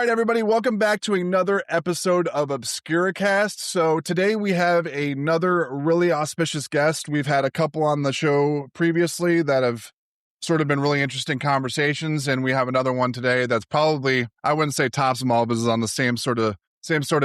right, everybody, welcome back to another episode of Obscuracast. So today we have another really auspicious guest. We've had a couple on the show previously that have sort of been really interesting conversations, and we have another one today that's probably, I wouldn't say tops them all, but is on the same sort of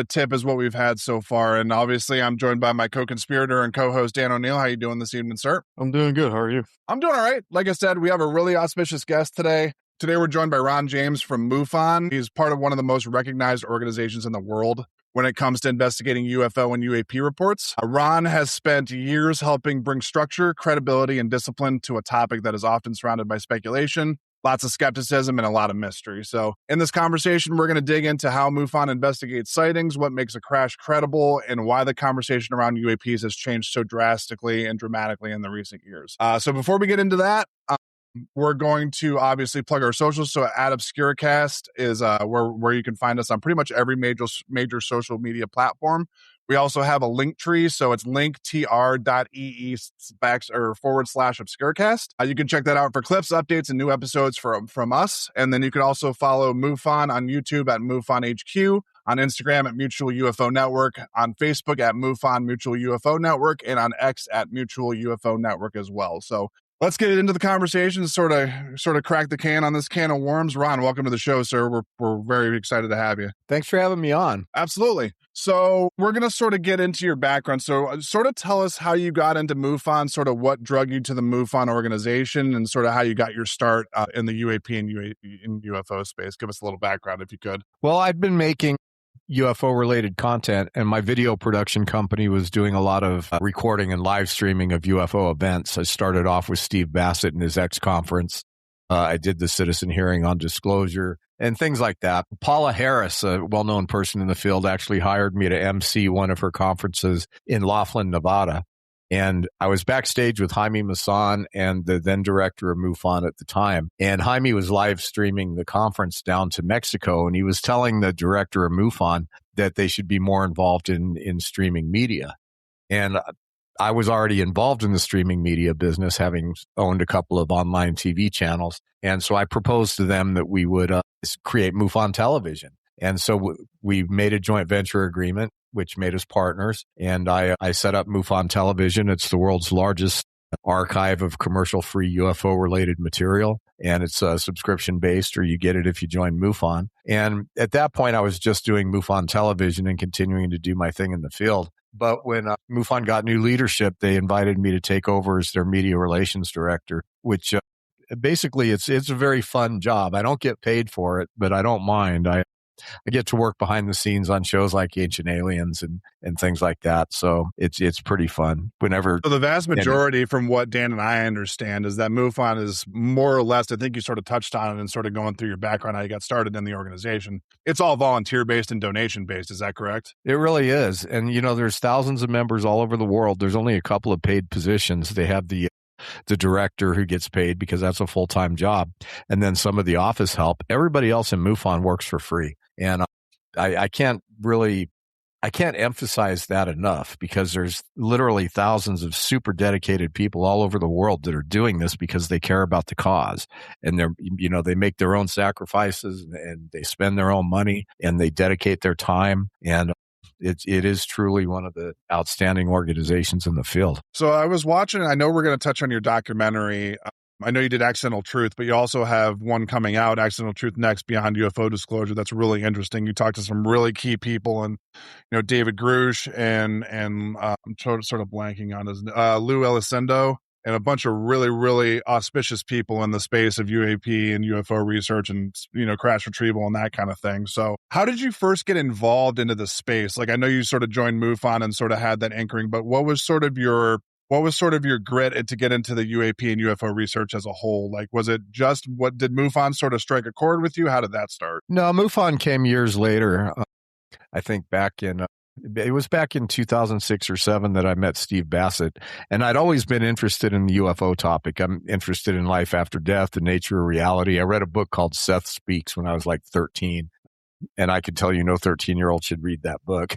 tip as what we've had so far. And obviously, I'm joined by my co-conspirator and co-host, Dan O'Neill. How you doing this evening, sir? I'm doing good. How are you? I'm doing all right. Like I said, we have a really auspicious guest today. Today, we're joined by Ron James from MUFON. He's part of one of the most recognized organizations in the world when it comes to investigating UFO and UAP reports. Ron has spent years helping bring structure, credibility, and discipline to a topic that is often surrounded by speculation, lots of skepticism, and a lot of mystery. So in this conversation, we're going to dig into how MUFON investigates sightings, what makes a crash credible, and why the conversation around UAPs has changed so drastically and dramatically in the recent years. So before we get into that, we're going to obviously plug our socials. So at Obscuracast is where you can find us on pretty much every major social media platform. We also have a link tree, so it's linktr.ee/Obscuracast. You can check that out for clips, updates, and new episodes from us. And then you can also follow MUFON on YouTube at MUFON HQ, on Instagram at Mutual UFO Network, on Facebook at MUFON Mutual UFO Network, and on X at Mutual UFO Network as well. So let's get into the conversation, sort of crack the can on this can of worms. Ron, welcome to the show, sir. We're very excited to have you. Thanks for having me on. Absolutely. So we're going to sort of get into your background. So sort of tell us how you got into MUFON, sort of what drug you to the MUFON organization, and sort of how you got your start in the UAP and in UFO space. Give us a little background if you could. Well, I've been making UFO-related content, and my video production company was doing a lot of recording and live streaming of UFO events. I started off with Steve Bassett and his X conference. I did the citizen hearing on disclosure and things like that. Paula Harris, a well-known person in the field, actually hired me to MC one of her conferences in Laughlin, Nevada. And I was backstage with Jaime Maussan and the then director of MUFON at the time. And Jaime was live streaming the conference down to Mexico. And he was telling the director of MUFON that they should be more involved in streaming media. And I was already involved in the streaming media business, having owned a couple of online TV channels. And so I proposed to them that we would create MUFON Television. And so we made a joint venture agreement, which made us partners. And I set up MUFON Television. It's the world's largest archive of commercial-free UFO-related material. And it's subscription-based, or you get it if you join MUFON. And at that point, I was just doing MUFON Television and continuing to do my thing in the field. But when MUFON got new leadership, they invited me to take over as their media relations director, which basically it's a very fun job. I don't get paid for it, but I don't mind. I get to work behind the scenes on shows like Ancient Aliens and things like that. So it's pretty fun whenever. So the vast majority, from what Dan and I understand, is that MUFON is more or less, I think you sort of touched on it and sort of going through your background, how you got started in the organization. It's all volunteer-based and donation-based. Is that correct? It really is. And, there's thousands of members all over the world. There's only a couple of paid positions. They have the director who gets paid because that's a full-time job. And then some of the office help. Everybody else in MUFON works for free. And I can't emphasize that enough, because there's literally thousands of super dedicated people all over the world that are doing this because they care about the cause. And they make their own sacrifices, and they spend their own money, and they dedicate their time. And it is truly one of the outstanding organizations in the field. So I was watching, I know we're going to touch on your documentary. I know you did Accidental Truth, but you also have one coming out, Accidental Truth Next, Beyond UFO Disclosure. That's really interesting. You talked to some really key people, and David Grush and I'm sort of blanking on his Lou Elizondo, and a bunch of really, really auspicious people in the space of UAP and UFO research and crash retrieval and that kind of thing. So how did you first get involved into the space? Like, I know you sort of joined MUFON and sort of had that anchoring, but what was sort of your grit to get into the UAP and UFO research as a whole? Like, was it just did MUFON sort of strike a chord with you? How did that start? No, MUFON came years later. I think it was back in 2006 or 7 that I met Steve Bassett. And I'd always been interested in the UFO topic. I'm interested in life after death, the nature of reality. I read a book called Seth Speaks when I was like 13. And I could tell no 13-year-old should read that book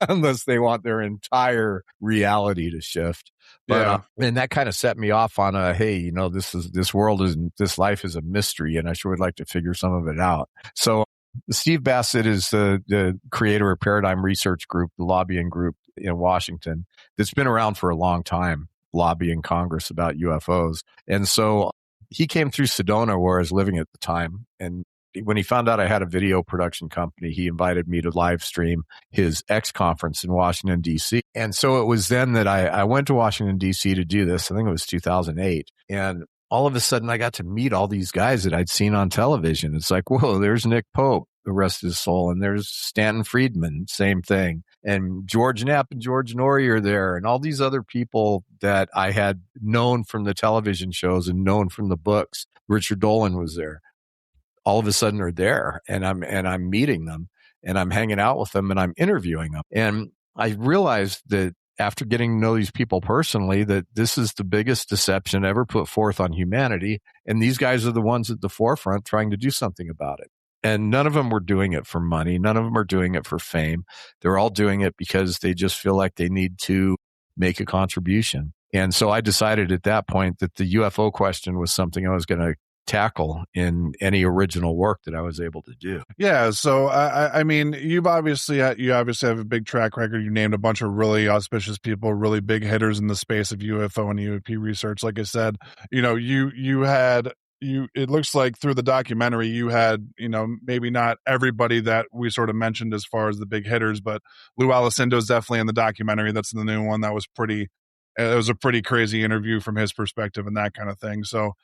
unless they want their entire reality to shift. But and that kind of set me off on hey, this life is a mystery, and I sure would like to figure some of it out. So Steve Bassett is the creator of Paradigm Research Group, the lobbying group in Washington that's been around for a long time, lobbying Congress about UFOs. And so he came through Sedona, where I was living at the time. And when he found out I had a video production company, he invited me to live stream his X conference in Washington, D.C. And so it was then that I went to Washington, D.C. to do this. I think it was 2008. And all of a sudden, I got to meet all these guys that I'd seen on television. It's like, whoa, there's Nick Pope, the rest of his soul. And there's Stanton Friedman, same thing. And George Knapp and George Norrie are there. And all these other people that I had known from the television shows and known from the books. Richard Dolan was there. All of a sudden are there. And I'm meeting them and I'm hanging out with them and I'm interviewing them. And I realized that after getting to know these people personally, that this is the biggest deception ever put forth on humanity. And these guys are the ones at the forefront trying to do something about it. And none of them were doing it for money. None of them are doing it for fame. They're all doing it because they just feel like they need to make a contribution. And so I decided at that point that the UFO question was something I was going to tackle in any original work that I was able to do. Yeah. So, I mean, you obviously have a big track record. You named a bunch of really auspicious people, really big hitters in the space of UFO and UAP research. Like I said, it looks like through the documentary, you had, maybe not everybody that we sort of mentioned as far as the big hitters, but Lou Alcindor is definitely in the documentary. That's the new one. It was a pretty crazy interview from his perspective and that kind of thing. So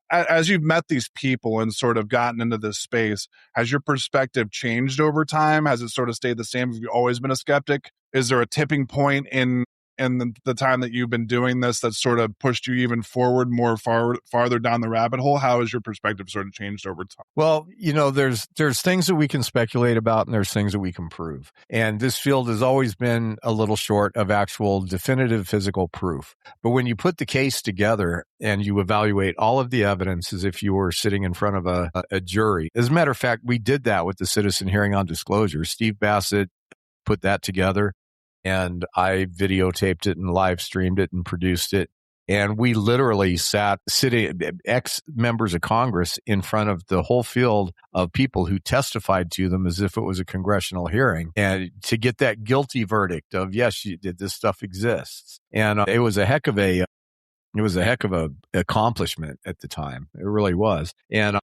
as you've met these people and sort of gotten into this space, has your perspective changed over time? Has it sort of stayed the same? Have you always been a skeptic? Is there a tipping point in the time that you've been doing this that sort of pushed you even forward farther down the rabbit hole? How has your perspective sort of changed over time? Well, there's things that we can speculate about and there's things that we can prove. And this field has always been a little short of actual definitive physical proof. But when you put the case together and you evaluate all of the evidence as if you were sitting in front of a jury, as a matter of fact, we did that with the citizen hearing on disclosure. Steve Bassett put that together. And I videotaped it and live streamed it and produced it. And we literally ex-members of Congress in front of the whole field of people who testified to them as if it was a congressional hearing, and to get that guilty verdict of, yes, you did, this stuff exists. And it was a heck of a accomplishment at the time. It really was. And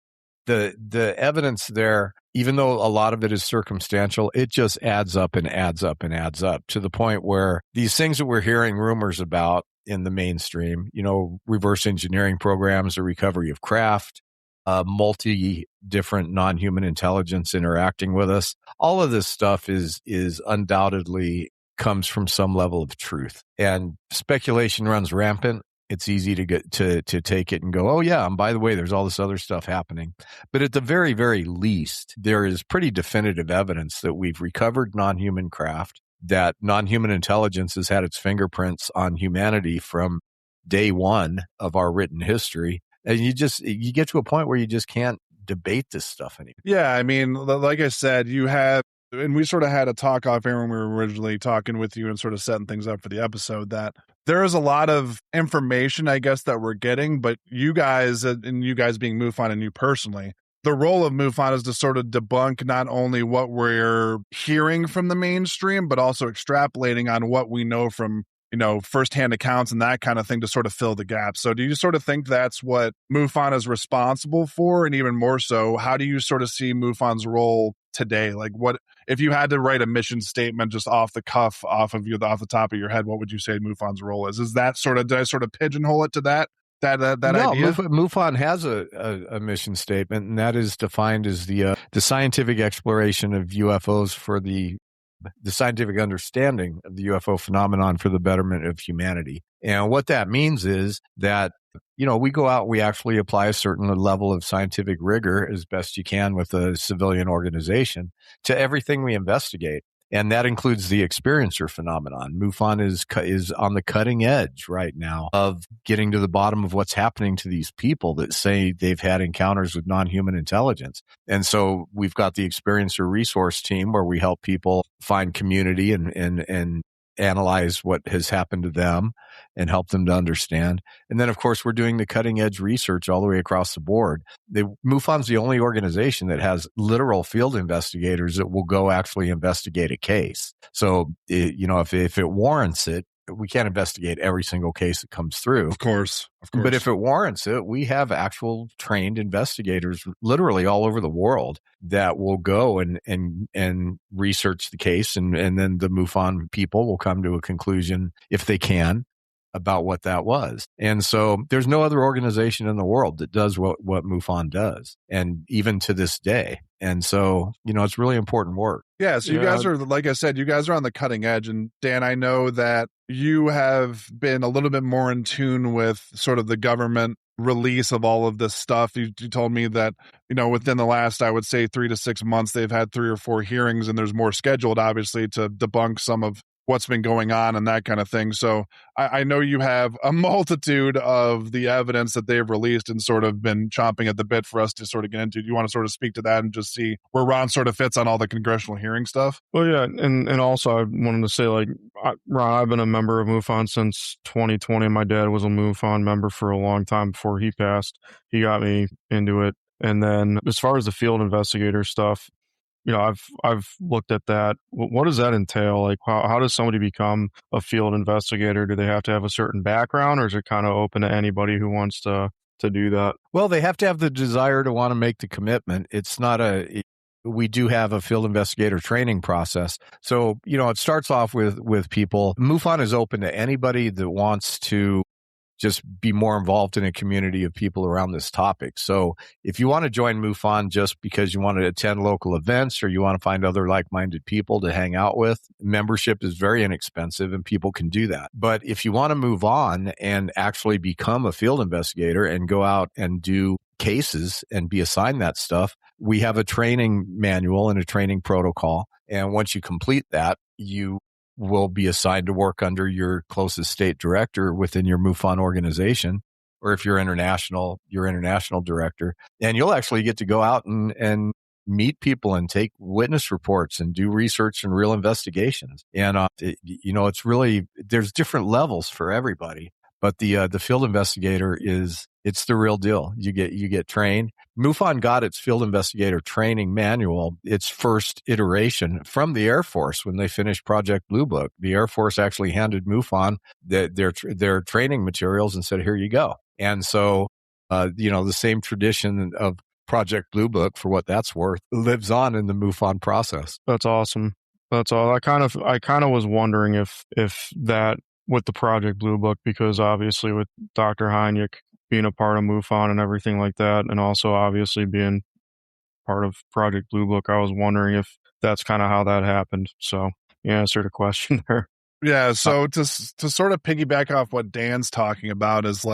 the evidence there, even though a lot of it is circumstantial, it just adds up and adds up and adds up to the point where these things that we're hearing rumors about in the mainstream, reverse engineering programs, the recovery of craft, multi-different non-human intelligence interacting with us, all of this stuff is undoubtedly comes from some level of truth. And speculation runs rampant. It's easy to get to take it and go, oh yeah, and by the way, there's all this other stuff happening. But at the very, very least, there is pretty definitive evidence that we've recovered non-human craft, that non-human intelligence has had its fingerprints on humanity from day one of our written history. And you get to a point where you just can't debate this stuff anymore. Yeah, I mean, like I said, and we sort of had a talk off air when we were originally talking with you and sort of setting things up for the episode, that there is a lot of information, I guess, that we're getting, but you guys, and you guys being MUFON and you personally, the role of MUFON is to sort of debunk not only what we're hearing from the mainstream, but also extrapolating on what we know from, firsthand accounts and that kind of thing to sort of fill the gaps. So do you sort of think that's what MUFON is responsible for? And even more so, how do you sort of see MUFON's role today? Like, what if you had to write a mission statement just off the cuff, off the top of your head, what would you say MUFON's role is? Is that did I sort of pigeonhole it to that no, idea? MUFON has a mission statement, and that is defined as the scientific exploration of UFOs for the scientific understanding of the UFO phenomenon for the betterment of humanity. And what that means is that, we go out, we actually apply a certain level of scientific rigor as best you can with a civilian organization to everything we investigate. And that includes the experiencer phenomenon. MUFON is on the cutting edge right now of getting to the bottom of what's happening to these people that say they've had encounters with non-human intelligence. And so we've got the experiencer resource team where we help people find community and analyze what has happened to them. and help them to understand. And then, of course, we're doing the cutting edge research all the way across the board. MUFON's the only organization that has literal field investigators that will go actually investigate a case. So, if it warrants it, we can't investigate every single case that comes through. Of course. But if it warrants it, we have actual trained investigators literally all over the world that will go and research the case. And then the MUFON people will come to a conclusion, if they can, about what that was. And so there's no other organization in the world that does what MUFON does. And even to this day. And so, it's really important work. Yeah. So you guys are, like I said, you guys are on the cutting edge. And Dan, I know that you have been a little bit more in tune with sort of the government release of all of this stuff. You told me that, within the last, I would say 3 to 6 months, they've had 3 or 4 hearings, and there's more scheduled, obviously, to debunk some of what's been going on and that kind of thing. So I know you have a multitude of the evidence that they've released and sort of been chomping at the bit for us to sort of get into. Do you want to sort of speak to that and just see where Ron sort of fits on all the congressional hearing stuff? Well, yeah. And also I wanted to say, Ron, I've been a member of MUFON since 2020. My dad was a MUFON member for a long time before he passed. He got me into it. And then as far as the field investigator stuff, I've looked at that. What does that entail? Like, how does somebody become a field investigator? Do they have to have a certain background, or is it kind of open to anybody who wants to do that? Well, they have to have the desire to want to make the commitment. It's not we do have a field investigator training process. So, it starts off with people. MUFON is open to anybody that wants to just be more involved in a community of people around this topic. So if you want to join MUFON just because you want to attend local events or you want to find other like-minded people to hang out with, membership is very inexpensive and people can do that. But if you want to move on and actually become a field investigator and go out and do cases and be assigned that stuff, we have a training manual and a training protocol. And once you complete that, you will be assigned to work under your closest state director within your MUFON organization, or if you're international, your international director. And you'll actually get to go out and meet people and take witness reports and do research and real investigations. And, it's really, there's different levels for everybody. But the field investigator it's the real deal. You get trained. MUFON got its field investigator training manual, its first iteration, from the Air Force when they finished Project Blue Book. The Air Force actually handed MUFON their training materials and said, "Here you go." And so, the same tradition of Project Blue Book, for what that's worth, lives on in the MUFON process. That's awesome. That's all. I kind of was wondering if that, with the Project Blue Book, because obviously with Dr. Hynek being a part of MUFON and everything like that, and also obviously being part of Project Blue Book, I was wondering if that's kind of how that happened. So you answered a question there. Yeah. So to sort of piggyback off what Dan's talking about is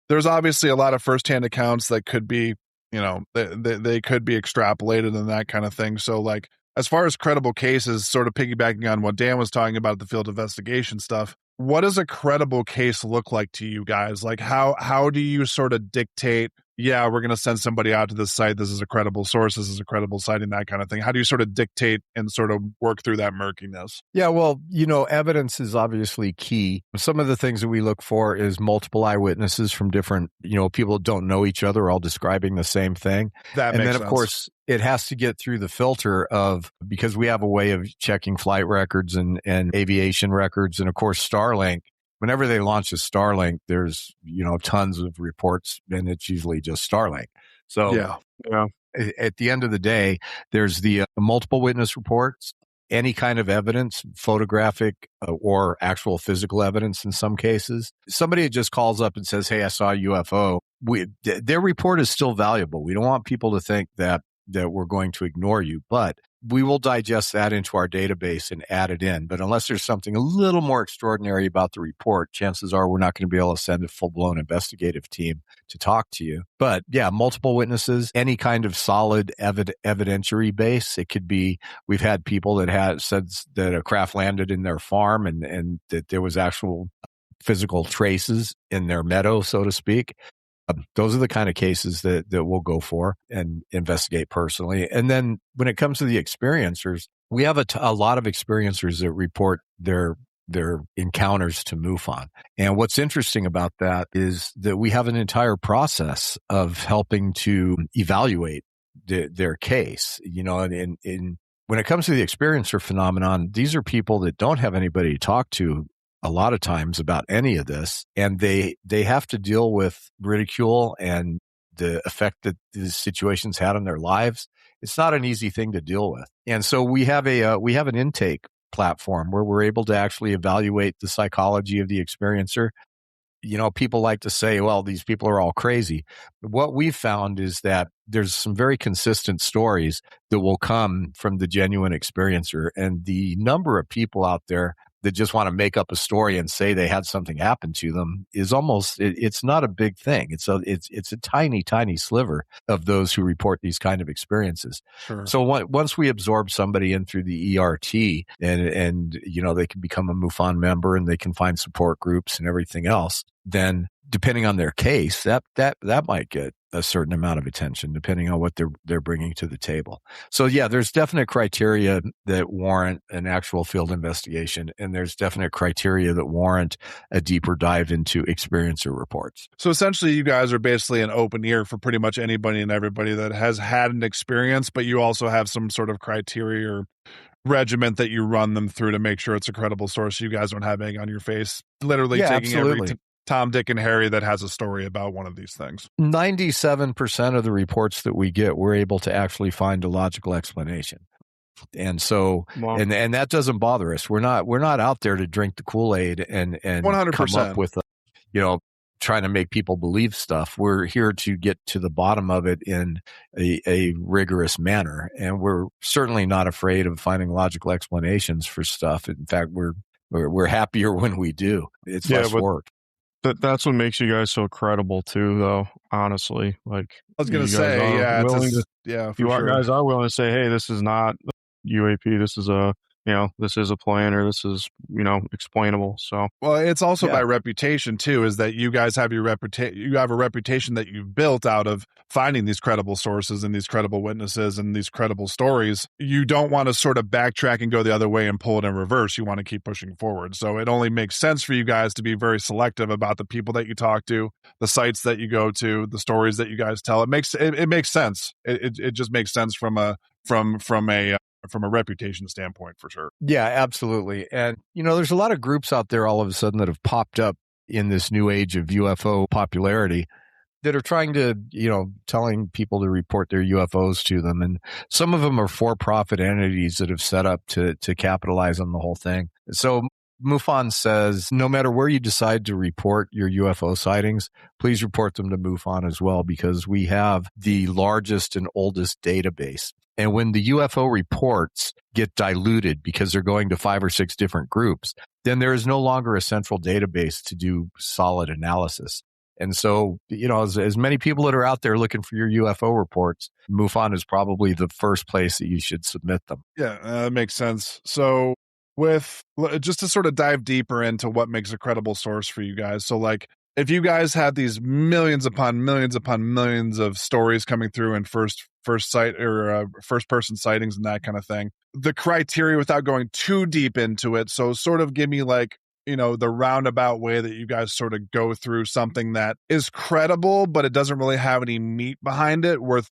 there's obviously a lot of firsthand accounts that could be, they could be extrapolated and that kind of thing. So as far as credible cases, sort of piggybacking on what Dan was talking about, the field investigation stuff, what does a credible case look like to you guys? Like, how do you sort of dictate, yeah, we're going to send somebody out to this site, this is a credible source, this is a credible sighting, that kind of thing? How do you sort of dictate and sort of work through that murkiness? Yeah, well, evidence is obviously key. Some of the things that we look for is multiple eyewitnesses from different, people that don't know each other, all describing the same thing. That makes sense. And then, of course, it has to get through the filter of, because we have a way of checking flight records and aviation records. And of course, Starlink, whenever they launch a Starlink, there's, tons of reports, and it's usually just Starlink. So yeah. At the end of the day, there's the multiple witness reports, any kind of evidence, photographic or actual physical evidence in some cases. Somebody just calls up and says, "Hey, I saw a UFO." Their report is still valuable. We don't want people to think that we're going to ignore you, but we will digest that into our database and add it in. But unless there's something a little more extraordinary about the report, chances are we're not going to be able to send a full-blown investigative team to talk to you. But yeah, multiple witnesses, any kind of solid evidentiary base. It could be, we've had people that had said that a craft landed in their farm and that there was actual physical traces in their meadow, so to speak. Those are the kind of cases that we'll go for and investigate personally. And then when it comes to the experiencers, we have a lot of experiencers that report their their encounters to MUFON. And what's interesting about that is that we have an entire process of helping to evaluate their case, and when it comes to the experiencer phenomenon, these are people that don't have anybody to talk to a lot of times about any of this, and they have to deal with ridicule and the effect that these situations had on their lives. It's not an easy thing to deal with. And so we have an intake platform where we're able to actually evaluate the psychology of the experiencer. People like to say, well, these people are all crazy. What we've found is that there's some very consistent stories that will come from the genuine experiencer. And the number of people out there that just want to make up a story and say they had something happen to them is it's not a big thing. It's a tiny, tiny sliver of those who report these kind of experiences. Sure. So once we absorb somebody in through the ERT and they can become a MUFON member and they can find support groups and everything else, then depending on their case, that might get a certain amount of attention depending on what they're bringing to the table. So yeah, there's definite criteria that warrant an actual field investigation, and there's definite criteria that warrant a deeper dive into experiencer reports. So essentially, you guys are basically an open ear for pretty much anybody and everybody that has had an experience, but you also have some sort of criteria or regiment that you run them through to make sure it's a credible source. You guys don't have egg on your face, literally taking absolutely. every Tom, Dick, and Harry that has a story about one of these things. 97% of the reports that we get, we're able to actually find a logical explanation. And so, Wow. and that doesn't bother us. We're not out there to drink the Kool-Aid and 100%. come up with, trying to make people believe stuff. We're here to get to the bottom of it in a rigorous manner. And we're certainly not afraid of finding logical explanations for stuff. In fact, we're happier when we do. It's less work. That's what makes you guys so credible too, though. Honestly, like I was going to say, guys are willing to say, hey, this is not UAP. This is a plane, or this is, explainable. So, well, it's also by reputation too, is that you guys have you have a reputation that you've built out of finding these credible sources and these credible witnesses and these credible stories. You don't want to sort of backtrack and go the other way and pull it in reverse. You want to keep pushing forward. So it only makes sense for you guys to be very selective about the people that you talk to, the sites that you go to, the stories that you guys tell. It makes sense. It just makes sense from a reputation standpoint, for sure. Yeah, absolutely. And, there's a lot of groups out there all of a sudden that have popped up in this new age of UFO popularity that are trying to, telling people to report their UFOs to them. And some of them are for-profit entities that have set up to capitalize on the whole thing. So MUFON says, no matter where you decide to report your UFO sightings, please report them to MUFON as well, because we have the largest and oldest database. And when the UFO reports get diluted because they're going to 5 or 6 different groups, then there is no longer a central database to do solid analysis. And so, as many people that are out there looking for your UFO reports, MUFON is probably the first place that you should submit them. Yeah, that makes sense. So just to sort of dive deeper into what makes a credible source for you guys. So like, if you guys have these millions upon millions of stories coming through in first sight or first person sightings and that kind of thing, the criteria without going too deep into it. So sort of give me like, the roundabout way that you guys sort of go through something that is credible, but it doesn't really have any meat behind it worth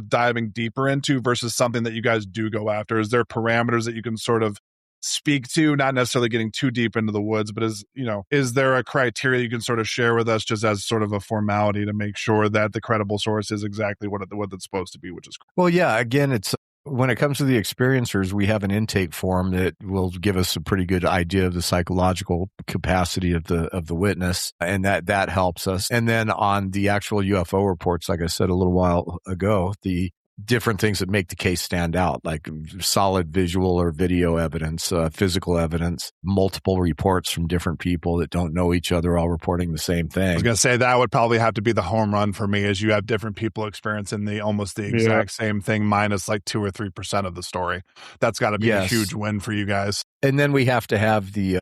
diving deeper into versus something that you guys do go after. Is there parameters that you can sort of speak to, not necessarily getting too deep into the woods, but is there a criteria you can sort of share with us just as sort of a formality to make sure that the credible source is exactly what it's supposed to be, which is cool. Well, yeah, again, it's when it comes to the experiencers, we have an intake form that will give us a pretty good idea of the psychological capacity of the witness, and that helps us. And then on the actual UFO reports, like I said a little while ago, the different things that make the case stand out, like solid visual or video evidence, physical evidence, multiple reports from different people that don't know each other, all reporting the same thing. I was going to say that would probably have to be the home run for me, as you have different people experiencing almost the exact same thing minus like 2 or 3% of the story. That's got to be a huge win for you guys. And then we have to have the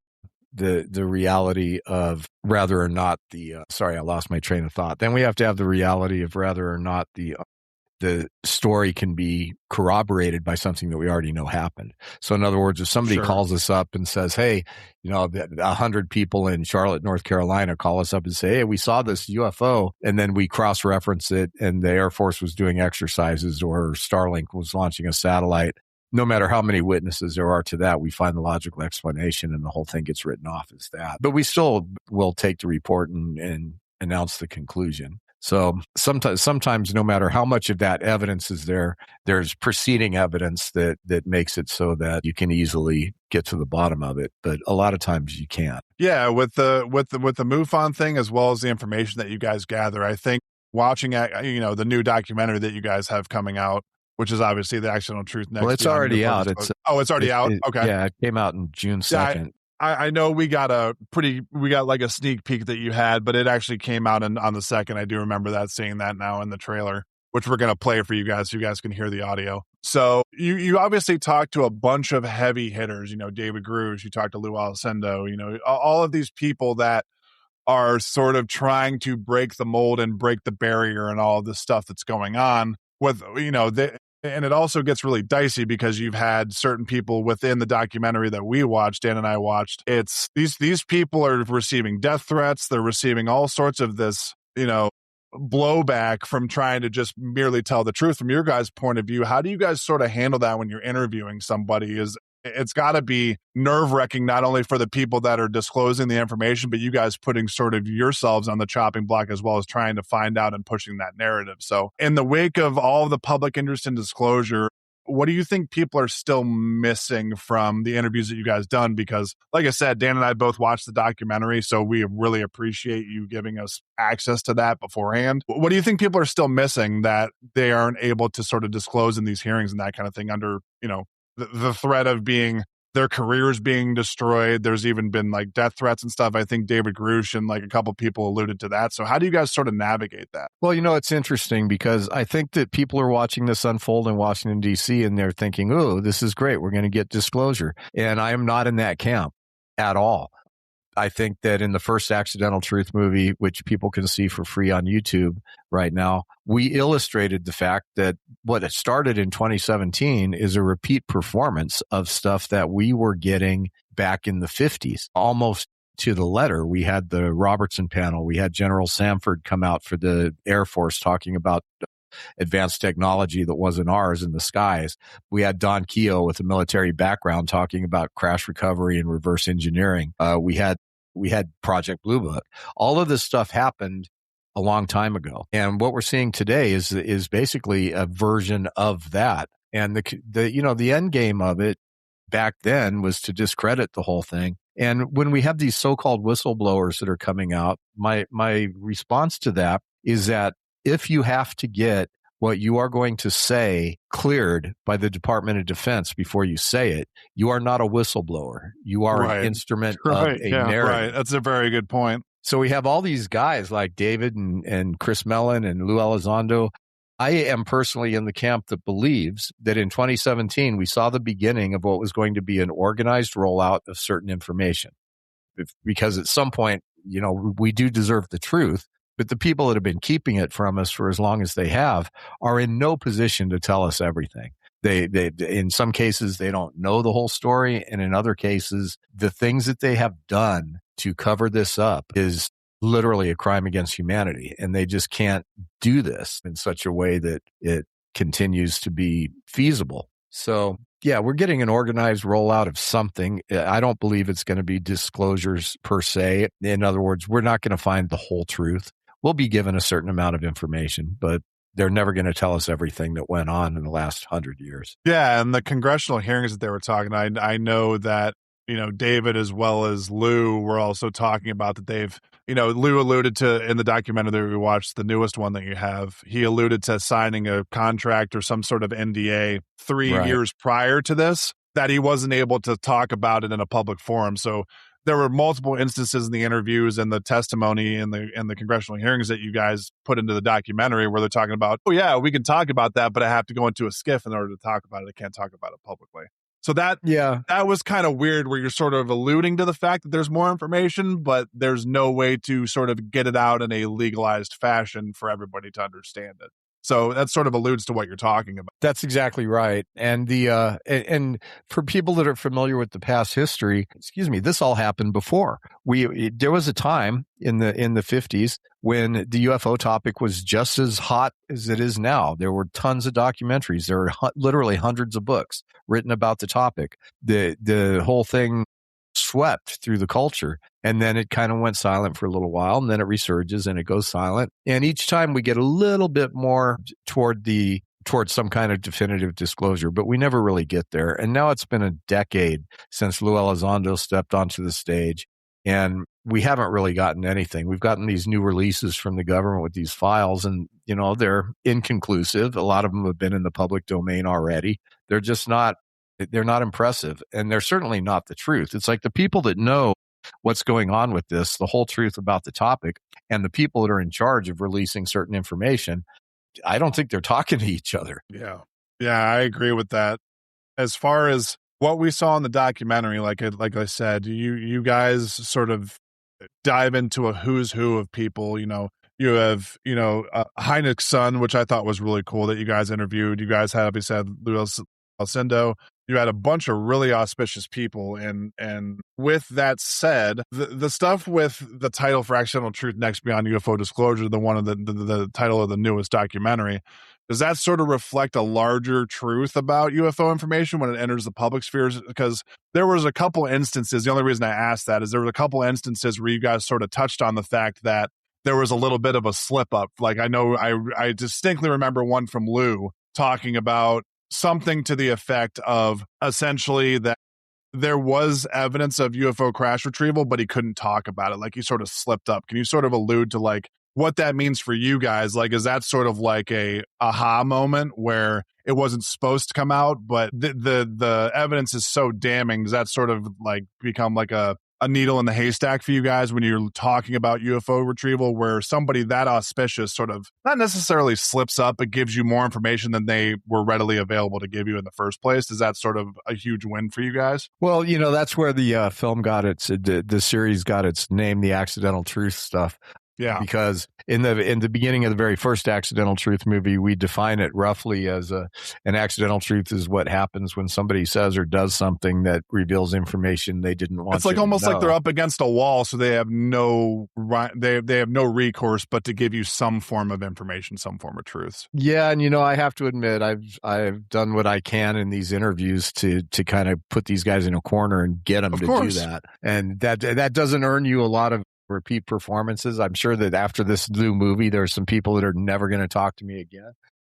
reality of whether or not sorry, I lost my train of thought. Then we have to have the reality of whether or not the the story can be corroborated by something that we already know happened. So in other words, if somebody calls us up and says, hey, 100 people in Charlotte, North Carolina call us up and say, hey, we saw this UFO, and then we cross-reference it and the Air Force was doing exercises or Starlink was launching a satellite, no matter how many witnesses there are to that, we find the logical explanation and the whole thing gets written off as that. But we still will take the report and announce the conclusion. So sometimes no matter how much of that evidence is there, there's preceding evidence that makes it so that you can easily get to the bottom of it. But a lot of times you can't. Yeah, with the MUFON thing, as well as the information that you guys gather, I think watching the new documentary that you guys have coming out, which is obviously the Accidental Truth Next. Well, it's already out. It's already out. Okay. Yeah, it came out on June 2nd. Yeah, I know we got like a sneak peek that you had, but it actually came out on the 2nd. I do remember seeing that now in the trailer, which we're going to play for you guys so you guys can hear the audio. So you obviously talked to a bunch of heavy hitters, David Grush, you talked to Lou Alcindor, all of these people that are sort of trying to break the mold and break the barrier and all of this stuff that's going on with, and it also gets really dicey because you've had certain people within the documentary that we watched, Dan and I watched. It's these people are receiving death threats. They're receiving all sorts of this, blowback from trying to just merely tell the truth. From your guys' point of view, how do you guys sort of handle that when you're interviewing somebody? It's got to be nerve-wracking, not only for the people that are disclosing the information, but you guys putting sort of yourselves on the chopping block as well as trying to find out and pushing that narrative. So in the wake of all the public interest in disclosure, what do you think people are still missing from the interviews that you guys done? Because like I said, Dan and I both watched the documentary, so we really appreciate you giving us access to that beforehand. What do you think people are still missing that they aren't able to sort of disclose in these hearings and that kind of thing under, the threat of their careers being destroyed? There's even been like death threats and stuff. I think David Grush and like a couple people alluded to that. So how do you guys sort of navigate that? Well, it's interesting because I think that people are watching this unfold in Washington, D.C. and they're thinking, oh, this is great. We're going to get disclosure. And I am not in that camp at all. I think that in the first Accidental Truth movie, which people can see for free on YouTube right now, we illustrated the fact that what it started in 2017 is a repeat performance of stuff that we were getting back in the 50s, almost to the letter. We had the Robertson panel. We had General Samford come out for the Air Force talking about advanced technology that wasn't ours in the skies. We had Don Keogh with a military background talking about crash recovery and reverse engineering. We had Project Blue Book. All of this stuff happened a long time ago. And what we're seeing today is basically a version of that. And the end game of it back then was to discredit the whole thing. And when we have these so-called whistleblowers that are coming out, my response to that is that if you have to get what you are going to say cleared by the Department of Defense before you say it, you are not a whistleblower. You are an instrument of a narrative. Right. That's a very good point. So we have all these guys like David and Chris Mellon and Lou Elizondo. I am personally in the camp that believes that in 2017, we saw the beginning of what was going to be an organized rollout of certain information. Because at some point, we do deserve the truth. But the people that have been keeping it from us for as long as they have are in no position to tell us everything. They in some cases, they don't know the whole story. And in other cases, the things that they have done to cover this up is literally a crime against humanity. And they just can't do this in such a way that it continues to be feasible. So, yeah, we're getting an organized rollout of something. I don't believe it's going to be disclosures per se. In other words, we're not going to find the whole truth. We'll be given a certain amount of information, but they're never going to tell us everything that went on in the last 100 years. Yeah, and the congressional hearings that they were talking, I know that, David as well as Lou were also talking about that they've, Lou alluded to in the documentary that we watched, the newest one that you have, he alluded to signing a contract or some sort of NDA 3 years prior to this, that he wasn't able to talk about it in a public forum. So there were multiple instances in the interviews and the testimony and the congressional hearings that you guys put into the documentary where they're talking about, oh yeah, we can talk about that, but I have to go into a skiff in order to talk about it. I can't talk about it publicly. So that was kind of weird where you're sort of alluding to the fact that there's more information, but there's no way to sort of get it out in a legalized fashion for everybody to understand it. So that sort of alludes to what you're talking about. That's exactly right. And and for people that are familiar with the past history, this all happened before. There was a time in the 50s when the UFO topic was just as hot as it is now. There were tons of documentaries. There were literally hundreds of books written about the topic. The whole thing swept through the culture, and then it kind of went silent for a little while, and then it resurges and it goes silent. And each time we get a little bit more towards some kind of definitive disclosure, but we never really get there. And now it's been a decade since Lou Elizondo stepped onto the stage, and we haven't really gotten anything. We've gotten these new releases from the government with these files, and they're inconclusive. A lot of them have been in the public domain already. They're not impressive, and they're certainly not the truth. It's like the people that know what's going on with this, the whole truth about the topic, and the people that are in charge of releasing certain information, I don't think they're talking to each other. Yeah, I agree with that. As far as what we saw in the documentary, like I said, you guys sort of dive into a who's who of people. You have Hynek's son, which I thought was really cool that you guys interviewed. You guys had, like said, Louis Alcindor. You had a bunch of really auspicious people, and with that said, the stuff with the title for Accidental Truth Next Beyond UFO Disclosure, the title of the newest documentary, does that sort of reflect a larger truth about UFO information when it enters the public spheres? Because there was a couple instances. The only reason I asked that is there was a couple instances where you guys sort of touched on the fact that there was a little bit of a slip up. Like I distinctly remember one from Lou talking about something to the effect of essentially that there was evidence of UFO crash retrieval, but he couldn't talk about it. Like he sort of slipped up. Can you sort of allude to like what that means for you guys? Like, is that sort of like a aha moment where it wasn't supposed to come out, but the evidence is so damning? Does that sort of like become like a needle in the haystack for you guys when you're talking about UFO retrieval, where somebody that auspicious sort of not necessarily slips up, but gives you more information than they were readily available to give you in the first place? Is that sort of a huge win for you guys? Well, that's where the film got the series got its name, the Accidental Truth stuff. Yeah, because in the beginning of the very first Accidental Truth movie, we define it roughly as an accidental truth is what happens when somebody says or does something that reveals information they didn't want. It's like almost like they're up against a wall, so they have no recourse but to give you some form of information, some form of truth. Yeah, and I have to admit, I've done what I can in these interviews to kind of put these guys in a corner and get them to do that, and that doesn't earn you a lot of repeat performances. I'm sure that after this new movie, there's some people that are never going to talk to me again.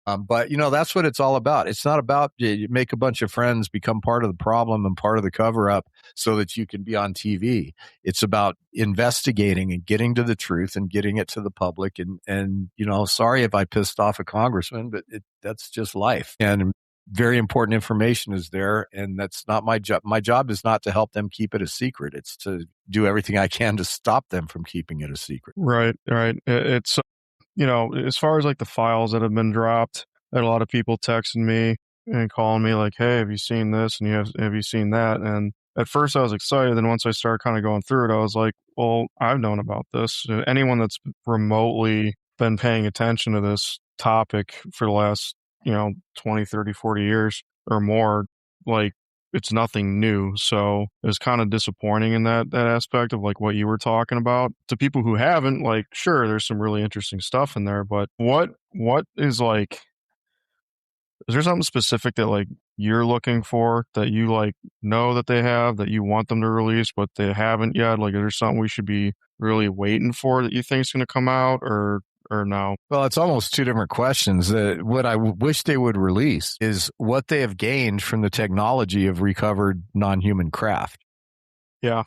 But that's what it's all about. It's not about you make a bunch of friends, become part of the problem and part of the cover up so that you can be on TV. It's about investigating and getting to the truth and getting it to the public. And sorry if I pissed off a congressman, but that's just life. And very important information is there, and that's not my job. My job is not to help them keep it a secret. It's to do everything I can to stop them from keeping it a secret. Right. It's, as far as like the files that have been dropped, I had a lot of people texting me and calling me like, hey, have you seen this? And have you seen that? And at first I was excited. Then once I started kind of going through it, I was like, well, I've known about this. Anyone that's remotely been paying attention to this topic for the last 20, 30, 40 years or more, like it's nothing new. So it's kind of disappointing in that aspect of like what you were talking about. To people who haven't, like, sure, there's some really interesting stuff in there, but what is like, is there something specific that like you're looking for that you like know that they have that you want them to release, but they haven't yet? Like, is there something we should be really waiting for that you think is going to come out or no? Well, it's almost two different questions. What I wish they would release is what they have gained from the technology of recovered non-human craft. Yeah.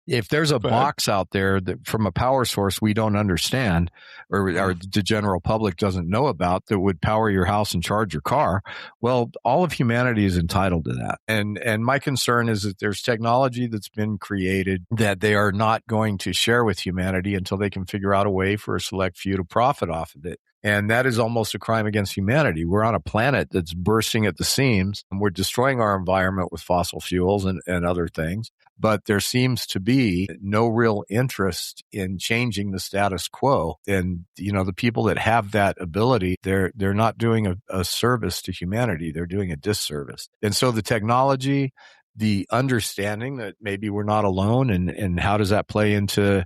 If there's a box out there that from a power source we don't understand or the general public doesn't know about that would power your house and charge your car, well, all of humanity is entitled to that. And my concern is that there's technology that's been created that they are not going to share with humanity until they can figure out a way for a select few to profit off of it. And that is almost a crime against humanity. We're on a planet that's bursting at the seams, and we're destroying our environment with fossil fuels and other things. but there seems to be no real interest in changing the status quo. And, the people that have that ability, they're not doing a service to humanity. They're doing a disservice. And so the technology, the understanding that maybe we're not alone, and how does that play into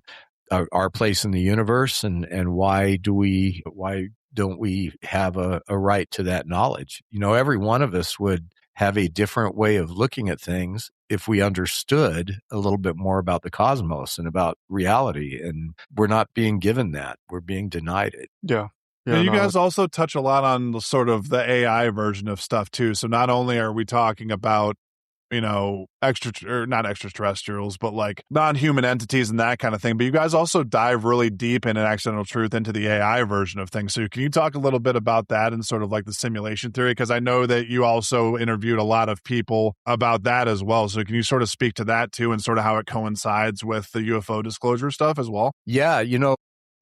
our place in the universe, and why don't we have a right to that knowledge? Every one of us would have a different way of looking at things if we understood a little bit more about the cosmos and about reality. And we're not being given that. We're being denied it. Yeah. And you guys also touch a lot on the sort of the AI version of stuff too. So not only are we talking about, not extraterrestrials, but like non-human entities and that kind of thing. But you guys also dive really deep in an accidental truth into the AI version of things. So can you talk a little bit about that and sort of like the simulation theory? Because I know that you also interviewed a lot of people about that as well. So can you sort of speak to that too, and sort of how it coincides with the UFO disclosure stuff as well? Yeah,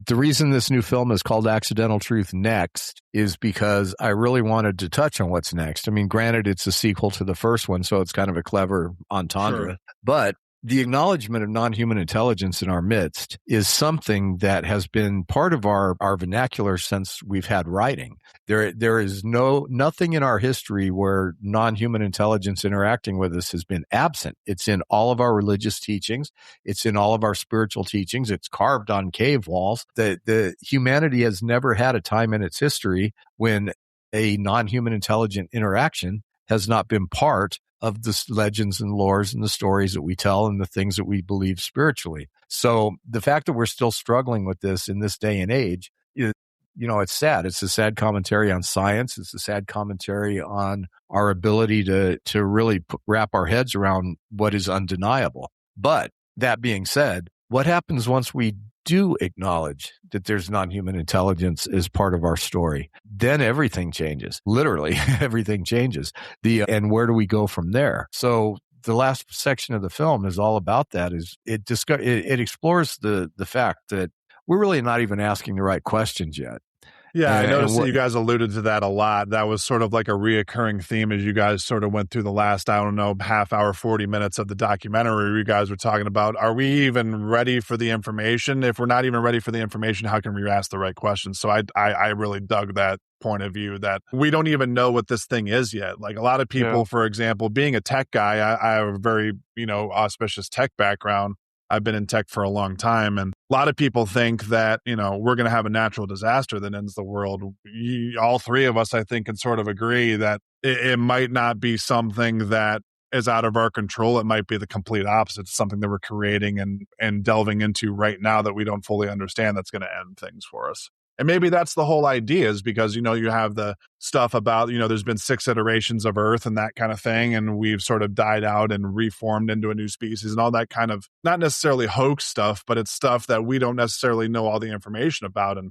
the reason this new film is called Accidental Truth Next is because I really wanted to touch on what's next. I mean, granted, it's a sequel to the first one, so it's kind of a clever entendre. Sure. But the acknowledgement of non-human intelligence in our midst is something that has been part of our vernacular since we've had writing. There is nothing in our history where non-human intelligence interacting with us has been absent. It's in all of our religious teachings. It's in all of our spiritual teachings. It's carved on cave walls. The humanity has never had a time in its history when a non-human intelligent interaction has not been part of the legends and lores and the stories that we tell and the things that we believe spiritually. So the fact that we're still struggling with this in this day and age, it's sad. It's a sad commentary on science. It's a sad commentary on our ability to really wrap our heads around what is undeniable. But that being said, what happens once we do acknowledge that there's non-human intelligence as part of our story? Then everything changes. Literally, everything changes. And where do we go from there? So the last section of the film is all about that. It explores the fact that we're really not even asking the right questions yet. Yeah, I noticed that you guys alluded to that a lot. That was sort of like a reoccurring theme as you guys sort of went through the last, half hour, 40 minutes of the documentary. Where you guys were talking about, are we even ready for the information? If we're not even ready for the information, how can we ask the right questions? So I really dug that point of view that we don't even know what this thing is yet. Like a lot of people, for example, being a tech guy, I have a very, auspicious tech background. I've been in tech for a long time, and a lot of people think that, we're going to have a natural disaster that ends the world. All three of us, I think, can sort of agree that it might not be something that is out of our control. It might be the complete opposite. It's something that we're creating and delving into right now that we don't fully understand that's going to end things for us. And maybe that's the whole idea, is because, you have the stuff about, there's been 6 iterations of Earth and that kind of thing. And we've sort of died out and reformed into a new species and all that kind of, not necessarily hoax stuff, but it's stuff that we don't necessarily know all the information about. And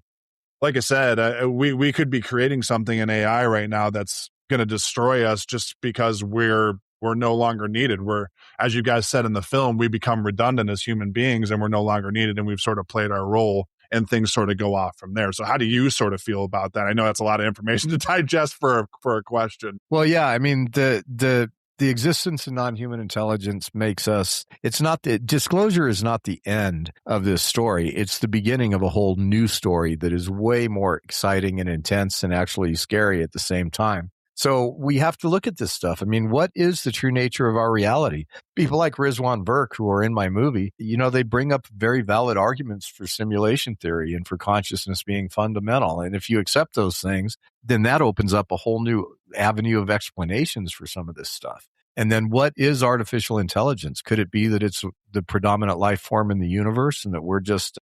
like I said, we could be creating something in AI right now that's going to destroy us just because we're no longer needed. We're, as you guys said in the film, we become redundant as human beings and we're no longer needed. And we've sort of played our role. And things sort of go off from there. So how do you sort of feel about that? I know that's a lot of information to digest for a question. Well, yeah, I mean, the existence of non-human intelligence makes us, disclosure is not the end of this story. It's the beginning of a whole new story that is way more exciting and intense and actually scary at the same time. So we have to look at this stuff. I mean, what is the true nature of our reality? People like Rizwan Burke, who are in my movie, they bring up very valid arguments for simulation theory and for consciousness being fundamental. And if you accept those things, then that opens up a whole new avenue of explanations for some of this stuff. And then what is artificial intelligence? Could it be that it's the predominant life form in the universe and that we're just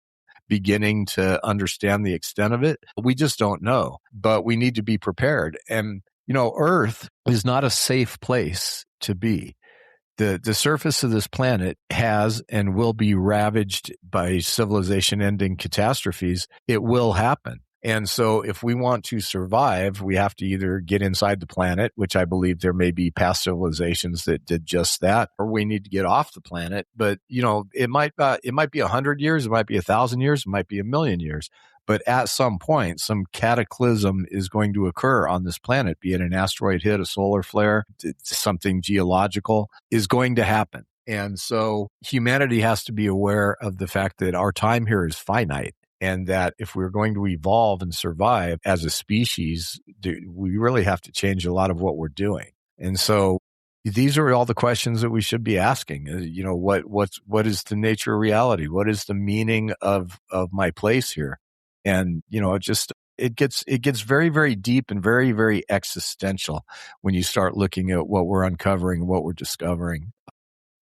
beginning to understand the extent of it? We just don't know, but we need to be prepared. And Earth is not a safe place to be. The surface of this planet has and will be ravaged by civilization-ending catastrophes. It will happen. And so if we want to survive, we have to either get inside the planet, which I believe there may be past civilizations that did just that, or we need to get off the planet. But, it might be 100 years, it might be 1,000 years, it might be 1,000,000 years. But at some point, some cataclysm is going to occur on this planet, be it an asteroid hit, a solar flare, something geological is going to happen. And so humanity has to be aware of the fact that our time here is finite, and that if we're going to evolve and survive as a species, we really have to change a lot of what we're doing. And so these are all the questions that we should be asking. What is the nature of reality? What is the meaning of my place here? And, it gets very, very deep and very, very existential when you start looking at what we're uncovering, what we're discovering.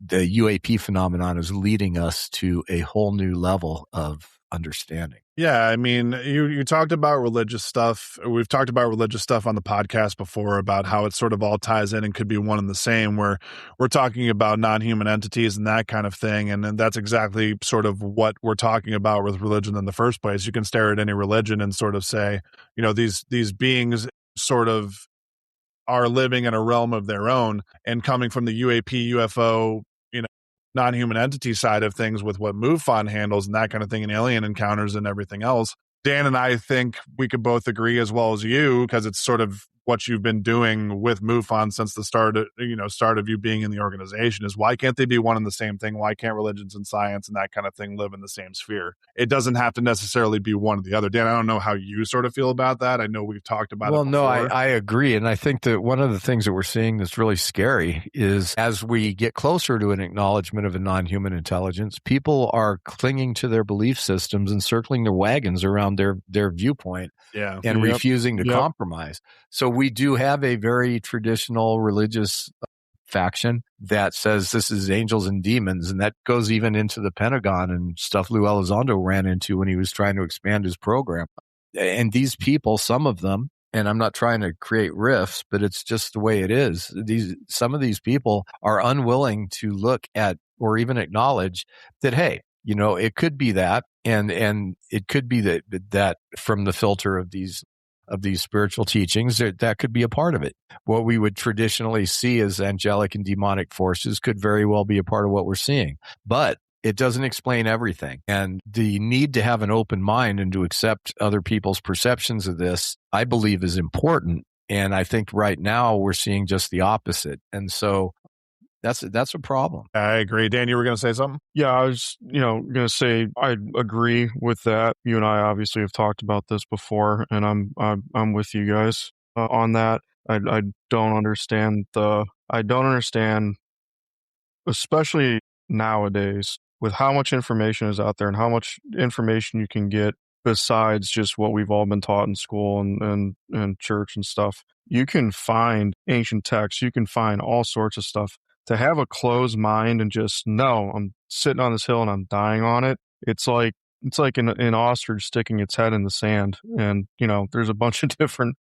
The UAP phenomenon is leading us to a whole new level of understanding. Yeah, I mean, you talked about religious stuff. We've talked about religious stuff on the podcast before about how it sort of all ties in and could be one and the same, where we're talking about non-human entities and that kind of thing. And that's exactly sort of what we're talking about with religion in the first place. You can stare at any religion and sort of say, these beings sort of are living in a realm of their own, and coming from the UAP, UFO, non-human entity side of things with what MUFON handles and that kind of thing, and alien encounters and everything else. Dan and I think we could both agree, as well as you, because it's sort of what you've been doing with MUFON since the start of you being in the organization, is why can't they be one and the same thing? Why can't religions and science and that kind of thing live in the same sphere? It doesn't have to necessarily be one or the other. Dan, I don't know how you sort of feel about that. I know we've talked about it before. No, I agree. And I think that one of the things that we're seeing that's really scary is, as we get closer to an acknowledgement of a non-human intelligence, people are clinging to their belief systems and circling their wagons around their viewpoint, and refusing to compromise. So we do have a very traditional religious faction that says this is angels and demons, and that goes even into the Pentagon and stuff Lou Elizondo ran into when he was trying to expand his program. And these people, some of them, and I'm not trying to create rifts, but it's just the way it is. Some of these people are unwilling to look at or even acknowledge that, hey, it could be that, and it could be that from the filter of these spiritual teachings, that could be a part of it. What we would traditionally see as angelic and demonic forces could very well be a part of what we're seeing. But it doesn't explain everything. And the need to have an open mind and to accept other people's perceptions of this, I believe, is important. And I think right now we're seeing just the opposite. And so that's a problem. I agree. Dan, you were going to say something? Yeah, I was, going to say I agree with that. You and I obviously have talked about this before, and I'm with you guys on that. I don't understand, especially nowadays, with how much information is out there and how much information you can get besides just what we've all been taught in school and church and stuff. You can find ancient texts, you can find all sorts of stuff. To have a closed mind and just, no, I'm sitting on this hill and I'm dying on it. It's like an ostrich sticking its head in the sand. And, there's a bunch of different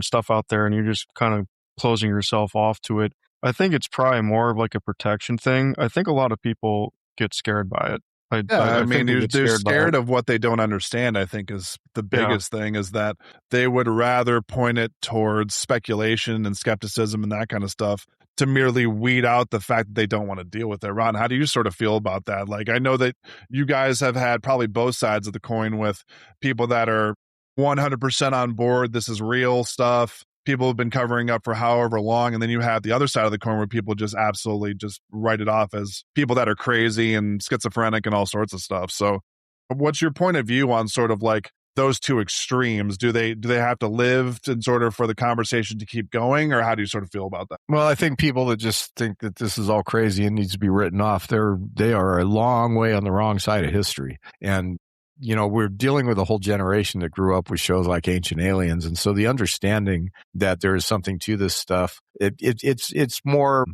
stuff out there, and you're just kind of closing yourself off to it. I think it's probably more of like a protection thing. I think a lot of people get scared by it. I mean, they're scared of what they don't understand, I think, is the biggest thing, is that they would rather point it towards speculation and skepticism and that kind of stuff to merely weed out the fact that they don't want to deal with it. Ron, how do you sort of feel about that? Like, I know that you guys have had probably both sides of the coin, with people that are 100% on board, this is real stuff, people have been covering up for however long, and then you have the other side of the coin where people just absolutely just write it off as people that are crazy and schizophrenic and all sorts of stuff. So what's your point of view on sort of like those two extremes? Do they have to live to sort of for the conversation to keep going, or how do you sort of feel about that? Well, I think people that just think that this is all crazy and needs to be written off, they are a long way on the wrong side of history. And we're dealing with a whole generation that grew up with shows like Ancient Aliens. And so the understanding that there is something to this stuff, it's more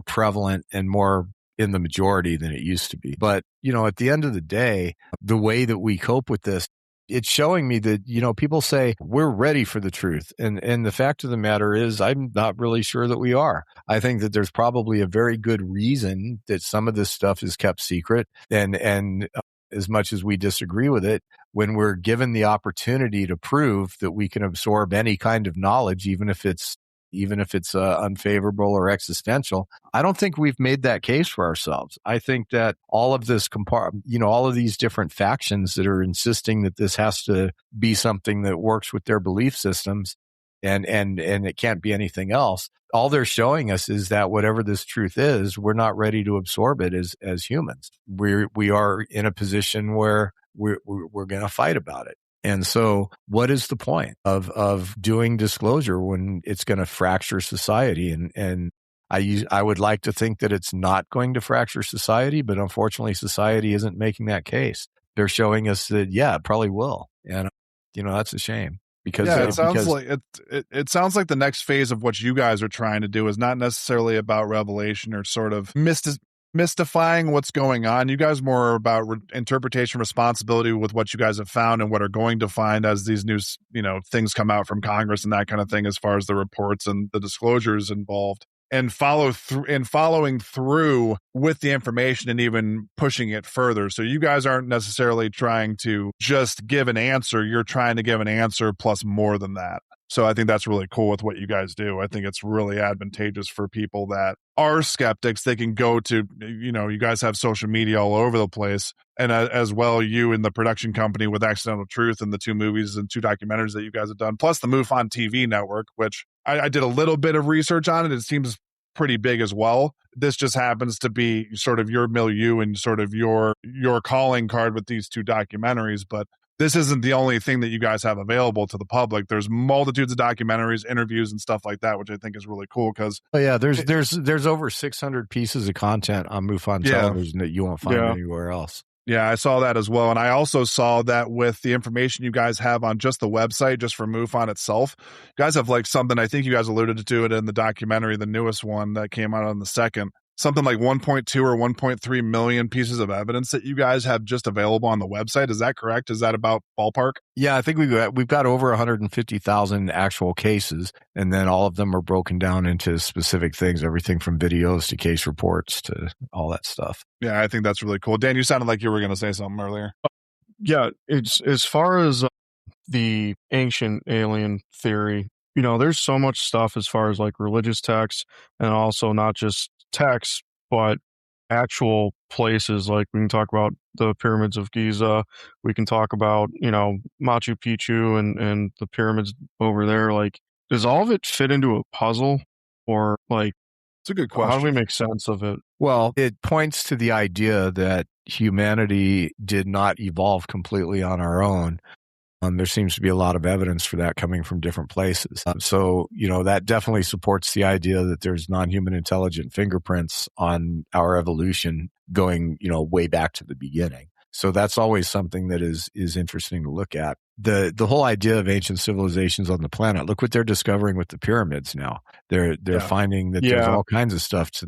prevalent and more in the majority than it used to be. But, at the end of the day, the way that we cope with this, it's showing me that, people say we're ready for the truth. And the fact of the matter is, I'm not really sure that we are. I think that there's probably a very good reason that some of this stuff is kept secret. And as much as we disagree with it, when we're given the opportunity to prove that we can absorb any kind of knowledge, even if it's unfavorable or existential, I don't think we've made that case for ourselves. I think that all of this, all of these different factions that are insisting that this has to be something that works with their belief systems, and it can't be anything else. All they're showing us is that whatever this truth is, we're not ready to absorb it as humans. We are in a position where we're going to fight about it. And so what is the point of doing disclosure when it's going to fracture society? And I would like to think that it's not going to fracture society, but unfortunately society isn't making that case. They're showing us that, yeah, it probably will. And, that's a shame. Because it sounds like the next phase of what you guys are trying to do is not necessarily about revelation or sort of mystifying what's going on. You guys more about interpretation, responsibility with what you guys have found and what are going to find as these new, things come out from Congress and that kind of thing, as far as the reports and the disclosures involved. And following through with the information and even pushing it further. So you guys aren't necessarily trying to just give an answer. You're trying to give an answer plus more than that. So I think that's really cool with what you guys do. I think it's really advantageous for people that are skeptics. They can go to, you guys have social media all over the place. And as well, you and the production company with Accidental Truth and the 2 movies and 2 documentaries that you guys have done, plus the MUFON TV network, which I did a little bit of research on it. It seems pretty big as well. This just happens to be sort of your milieu and sort of your calling card with these 2 documentaries. But this isn't the only thing that you guys have available to the public. There's multitudes of documentaries, interviews, and stuff like that, which I think is really cool. Because there's over 600 pieces of content on MUFON television that you won't find anywhere else. Yeah, I saw that as well. And I also saw that with the information you guys have on just the website, just for MUFON itself, you guys have like something, I think you guys alluded to it in the documentary, the newest one that came out on the 2nd, something like 1.2 or 1.3 million pieces of evidence that you guys have just available on the website. Is that correct? Is that about ballpark? Yeah, I think we've got over 150,000 actual cases, and then all of them are broken down into specific things, everything from videos to case reports to all that stuff. Yeah, I think that's really cool. Dan, you sounded like you were going to say something earlier. Yeah, it's as far as the ancient alien theory, there's so much stuff as far as like religious texts, and also not just texts, but actual places. Like we can talk about the pyramids of Giza. We can talk about, Machu Picchu and the pyramids over there. Like, does all of it fit into a puzzle, or like, it's a good question. How do we make sense of it? Well, it points to the idea that humanity did not evolve completely on our own. There seems to be a lot of evidence for that coming from different places. So, that definitely supports the idea that there's non-human intelligent fingerprints on our evolution going, way back to the beginning. So that's always something that is interesting to look at. The whole idea of ancient civilizations on the planet, look what they're discovering with the pyramids now. They're finding that there's all kinds of stuff to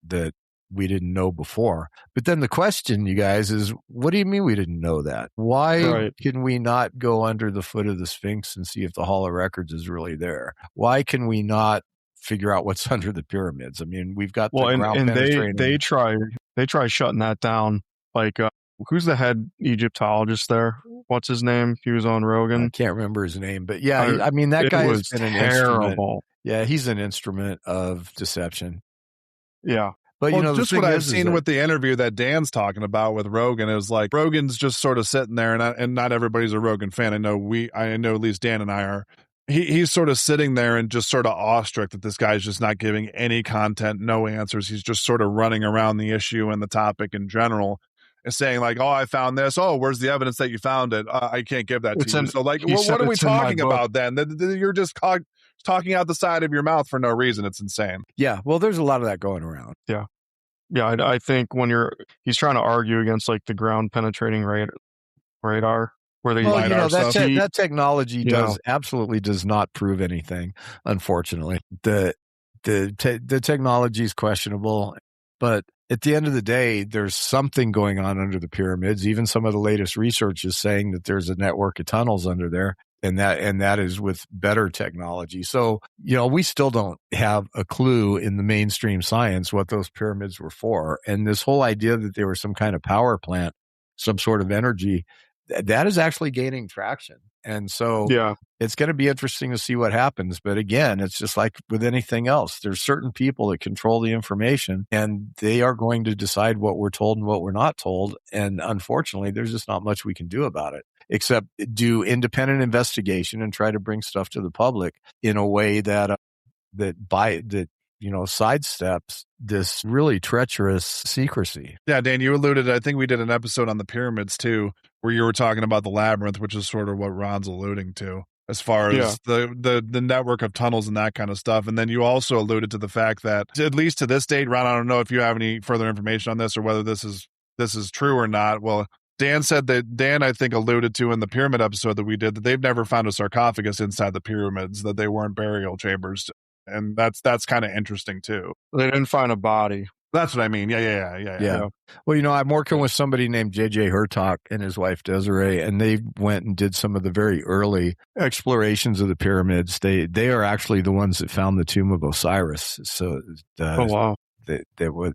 that we didn't know before. But then the question, you guys, is what do you mean we didn't know that? Why can we not go under the foot of the Sphinx and see if the Hall of Records is really there? Why can we not figure out what's under the pyramids? I mean, we've got the ground penetrating. They try shutting that down. Like, who's the head Egyptologist there? What's his name? He was on Rogan. I can't remember his name, but I mean, that guy has been an instrument. Yeah, he's an instrument of deception. Yeah. But, just what I've seen with the interview that Dan's talking about with Rogan, it was like Rogan's just sort of sitting there, and not everybody's a Rogan fan. I know at least Dan and I are. He's sort of sitting there and just sort of awestruck that this guy's just not giving any content, no answers. He's just sort of running around the issue and the topic in general and saying like, oh, I found this. Oh, where's the evidence that you found it? I can't give that to you. So like, what are we talking about then? You're just talking out the side of your mouth for no reason. It's insane. Yeah. Well, there's a lot of that going around. Yeah. Yeah. I think he's trying to argue against like the ground penetrating radar where they that technology absolutely does not prove anything. Unfortunately, the technology is questionable, but at the end of the day, there's something going on under the pyramids. Even some of the latest research is saying that there's a network of tunnels under there. And that is with better technology. So, we still don't have a clue in the mainstream science what those pyramids were for. And this whole idea that they were some kind of power plant, some sort of energy that is actually gaining traction. And so it's going to be interesting to see what happens. But again, it's just like with anything else. There's certain people that control the information, and they are going to decide what we're told and what we're not told. And unfortunately, there's just not much we can do about it, except do independent investigation and try to bring stuff to the public in a way that sidesteps this really treacherous secrecy. Yeah, Dan, you alluded, I think we did an episode on the pyramids too, where you were talking about the labyrinth, which is sort of what Ron's alluding to as far as the network of tunnels and that kind of stuff. And then you also alluded to the fact that, at least to this date, Ron, I don't know if you have any further information on this or whether this is true or not. Well, Dan, I think, alluded to in the pyramid episode that we did, that they've never found a sarcophagus inside the pyramids, that they weren't burial chambers. And that's kind of interesting too. They didn't find a body. That's what I mean. Yeah. Well, I'm working with somebody named J.J. Hurtak and his wife Desiree, and they went and did some of the very early explorations of the pyramids. They are actually the ones that found the tomb of Osiris. So, wow, that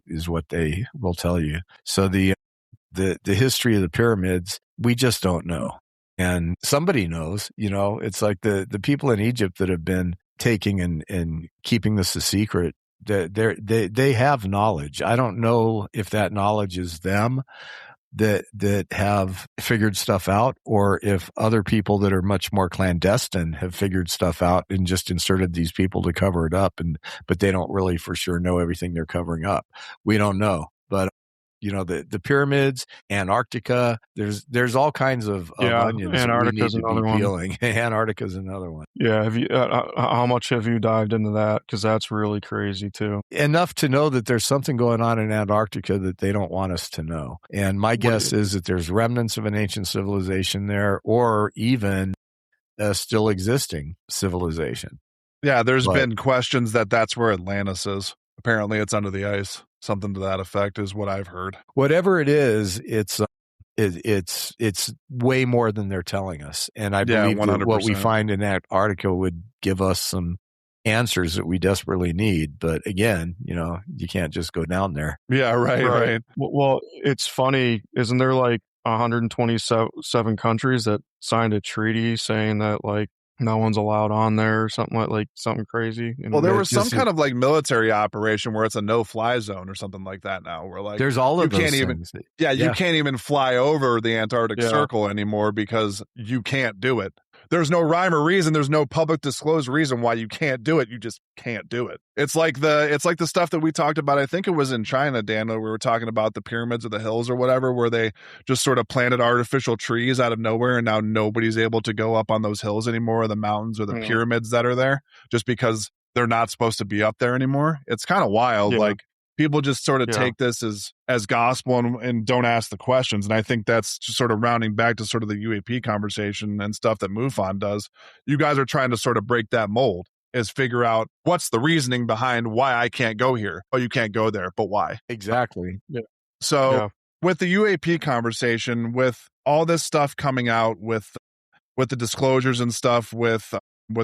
is what they will tell you. So the history of the pyramids, we just don't know, and somebody knows. It's like the people in Egypt that have been taking and keeping this a secret. They have knowledge. I don't know if that knowledge is them that have figured stuff out, or if other people that are much more clandestine have figured stuff out and just inserted these people to cover it up, but they don't really for sure know everything they're covering up. We don't know, but the pyramids, Antarctica, there's all kinds of onions Antarctica's we need to another be one. peeling. Antarctica's another one. Yeah. Have you? How much have you dived into that? Because that's really crazy too. Enough to know that there's something going on in Antarctica that they don't want us to know. And my guess is that there's remnants of an ancient civilization there, or even a still existing civilization. Yeah, there's been questions that that's where Atlantis is. Apparently, it's under the ice. Something to that effect is what I've heard. Whatever it is, it's way more than they're telling us. And I believe that what we find in Antarctica would give us some answers that we desperately need. But again, you can't just go down there. Yeah, right. Well, it's funny. Isn't there like 127 countries that signed a treaty saying that like no one's allowed on there, or something like something crazy? Well, there was some kind of like military operation where it's a no-fly zone or something like that now. Where like there's all of those things. You can't even fly over the Antarctic Circle anymore because you can't do it. There's no rhyme or reason. There's no public disclosed reason why you can't do it. You just can't do it. It's like the stuff that we talked about. I think it was in China, Dan, we were talking about the pyramids of the hills or whatever, where they just sort of planted artificial trees out of nowhere, and now nobody's able to go up on those hills anymore, or the mountains or the pyramids that are there, just because they're not supposed to be up there anymore. It's kind of wild. Like, people just sort of take this as gospel and don't ask the questions. And I think that's just sort of rounding back to sort of the UAP conversation and stuff that MUFON does. You guys are trying to sort of break that mold, is figure out what's the reasoning behind why I can't go here. Oh, you can't go there, but why? Exactly. Yeah. So with the UAP conversation, with all this stuff coming out, with the disclosures and stuff, with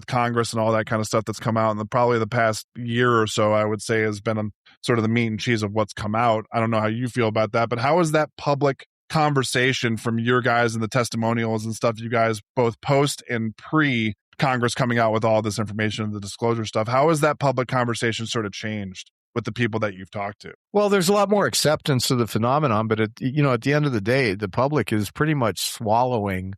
Congress and all that kind of stuff that's come out in probably the past year or so, I would say has been sort of the meat and cheese of what's come out. I don't know how you feel about that, but how is that public conversation from your guys and the testimonials and stuff you guys both post and pre-Congress coming out with all this information and the disclosure stuff, how has that public conversation sort of changed with the people that you've talked to? Well, there's a lot more acceptance of the phenomenon, but at the end of the day, the public is pretty much swallowing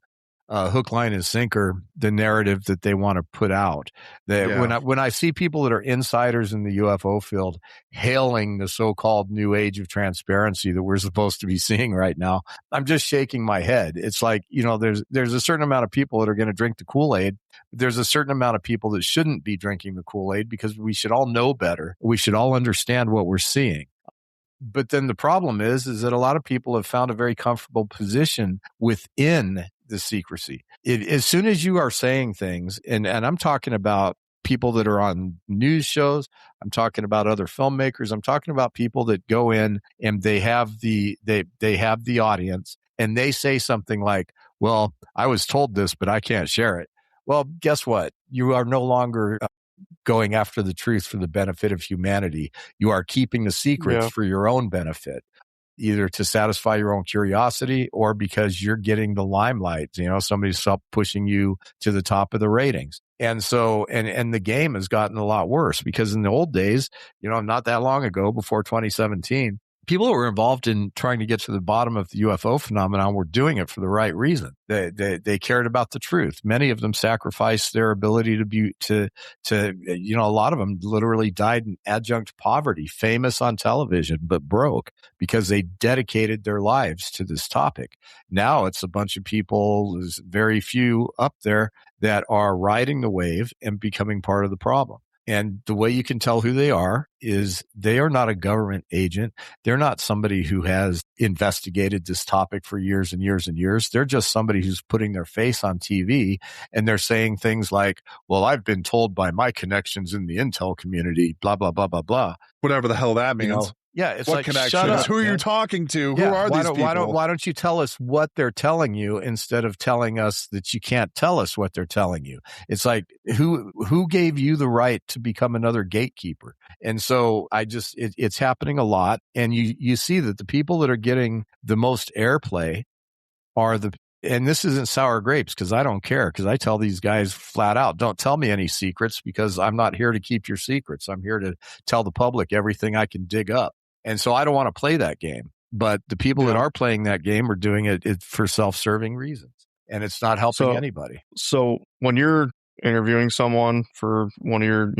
hook, line, and sinker the narrative that they want to put out. When I see people that are insiders in the UFO field hailing the so-called new age of transparency that we're supposed to be seeing right now, I'm just shaking my head. It's like, there's a certain amount of people that are going to drink the Kool-Aid. There's a certain amount of people that shouldn't be drinking the Kool-Aid, because we should all know better. We should all understand what we're seeing. But then the problem is that a lot of people have found a very comfortable position within the secrecy. As soon as you are saying things, and I'm talking about people that are on news shows, I'm talking about other filmmakers, I'm talking about people that go in and they have the audience, and they say something like, well, I was told this, but I can't share it. Well, guess what? You are no longer going after the truth for the benefit of humanity. You are keeping the secrets for your own benefit. either to satisfy your own curiosity or because you're getting the limelight. Somebody's pushing you to the top of the ratings. And so, and the game has gotten a lot worse because in the old days, not that long ago, before 2017, people who were involved in trying to get to the bottom of the UFO phenomenon were doing it for the right reason. They cared about the truth. Many of them sacrificed their ability to a lot of them literally died in adjunct poverty, famous on television, but broke because they dedicated their lives to this topic. Now it's a bunch of people, there's very few up there that are riding the wave and becoming part of the problem. And the way you can tell who they are is they are not a government agent. They're not somebody who has investigated this topic for years and years and years. They're just somebody who's putting their face on TV and they're saying things like, well, I've been told by my connections in the intel community, blah, blah, blah, blah, blah. Whatever the hell that means. Yeah, it's what like, connections? shut up, who are man. you talking to? Yeah, who are these people? Why don't you tell us what they're telling you instead of telling us that you can't tell us what they're telling you? It's like, who gave you the right to become another gatekeeper? And so it's happening a lot. And you see that the people that are getting the most airplay are and this isn't sour grapes because I don't care, because I tell these guys flat out, don't tell me any secrets because I'm not here to keep your secrets. I'm here to tell the public everything I can dig up. And so I don't want to play that game. But the people that are playing that game are doing it for self-serving reasons. And it's not helping anybody. So when you're interviewing someone for one of your,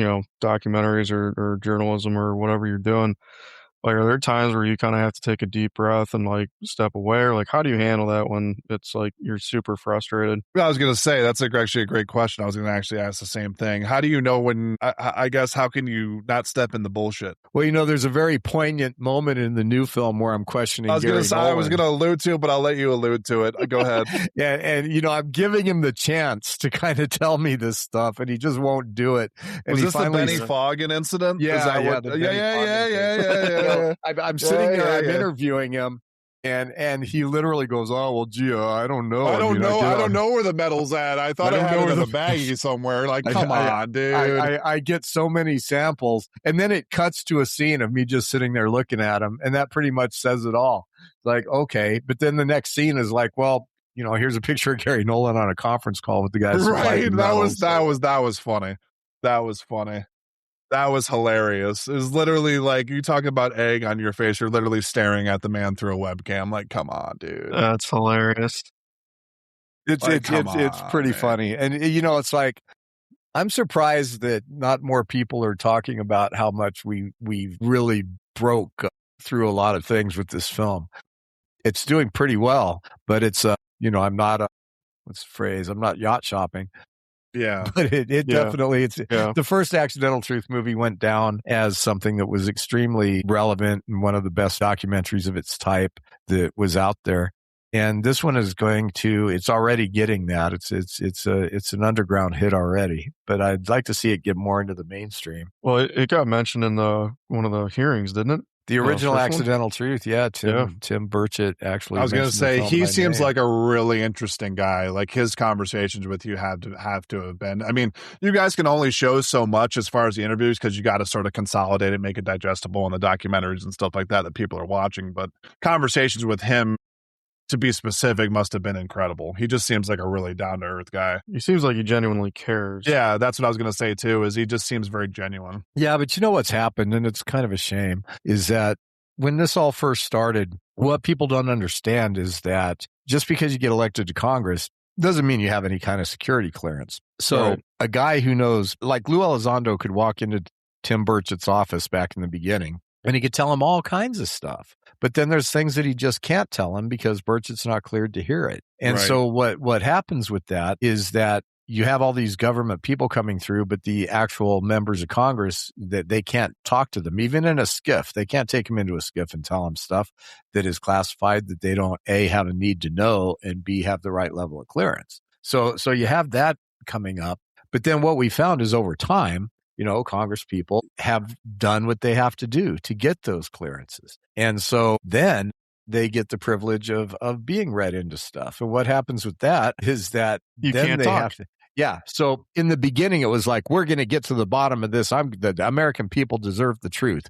documentaries or journalism or whatever you're doing, like, are there times where you kind of have to take a deep breath and like step away, or like how do you handle that when it's like you're super frustrated? I was going to say that's actually a great question. I was going to actually ask the same thing. How do you know when? I guess how can you not step in the bullshit? Well, there's a very poignant moment in the new film where I'm questioning. I was going to allude to it, but I'll let you allude to it. Go ahead. Yeah, and I'm giving him the chance to kind of tell me this stuff, and he just won't do it. And was this the Benny Foggin incident? Yeah, yeah. I'm sitting there, I'm interviewing him, and he literally goes, "Oh, well, gee, I don't know. I don't know where the medal's at. I thought I had it in the baggie somewhere." Like, come on, dude. I get so many samples, and then it cuts to a scene of me just sitting there looking at him, and that pretty much says it all. Like, okay, but then the next scene is like, well, here's a picture of Gary Nolan on a conference call with the guys. Right. That was funny. That was funny. That was hilarious. It was literally like you talk about egg on your face. You're literally staring at the man through a webcam. Like, come on, dude. That's hilarious. It's pretty funny. And, it's like, I'm surprised that not more people are talking about how much we really broke through a lot of things with this film. It's doing pretty well, but it's, I'm not, what's the phrase? I'm not yacht shopping. Yeah. But it definitely, the first Accidental Truth movie went down as something that was extremely relevant and one of the best documentaries of its type that was out there. And this one is it's already getting that. It's an underground hit already, but I'd like to see it get more into the mainstream. Well, it got mentioned in one of the hearings, didn't it? The original Accidental Truth, Tim Burchett actually. I was going to say he seems like a really interesting guy. Like his conversations with you have to have been. I mean, you guys can only show so much as far as the interviews because you got to sort of consolidate it, make it digestible in the documentaries and stuff like that people are watching. But conversations with him, to be specific, must have been incredible. He just seems like a really down to earth guy. He seems like he genuinely cares. Yeah, that's what I was going to say too, is he just seems very genuine. Yeah, but you know what's happened, and it's kind of a shame, is that when this all first started, what people don't understand is that just because you get elected to Congress doesn't mean you have any kind of security clearance. So a guy who knows, like Lou Elizondo could walk into Tim Burchett's office back in the beginning, and he could tell him all kinds of stuff. But then there's things that he just can't tell him because Burchett's not cleared to hear it. And so what happens with that is that you have all these government people coming through, but the actual members of Congress, that they can't talk to them, even in a skiff. They can't take them into a skiff and tell them stuff that is classified that they don't, A, have a need to know, and B, have the right level of clearance. So you have that coming up. But then what we found is over time, Congress people have done what they have to do to get those clearances. And so then they get the privilege of being read into stuff. And what happens with that is that you can't talk. Yeah. So in the beginning, it was like, we're going to get to the bottom of this. The American people deserve the truth.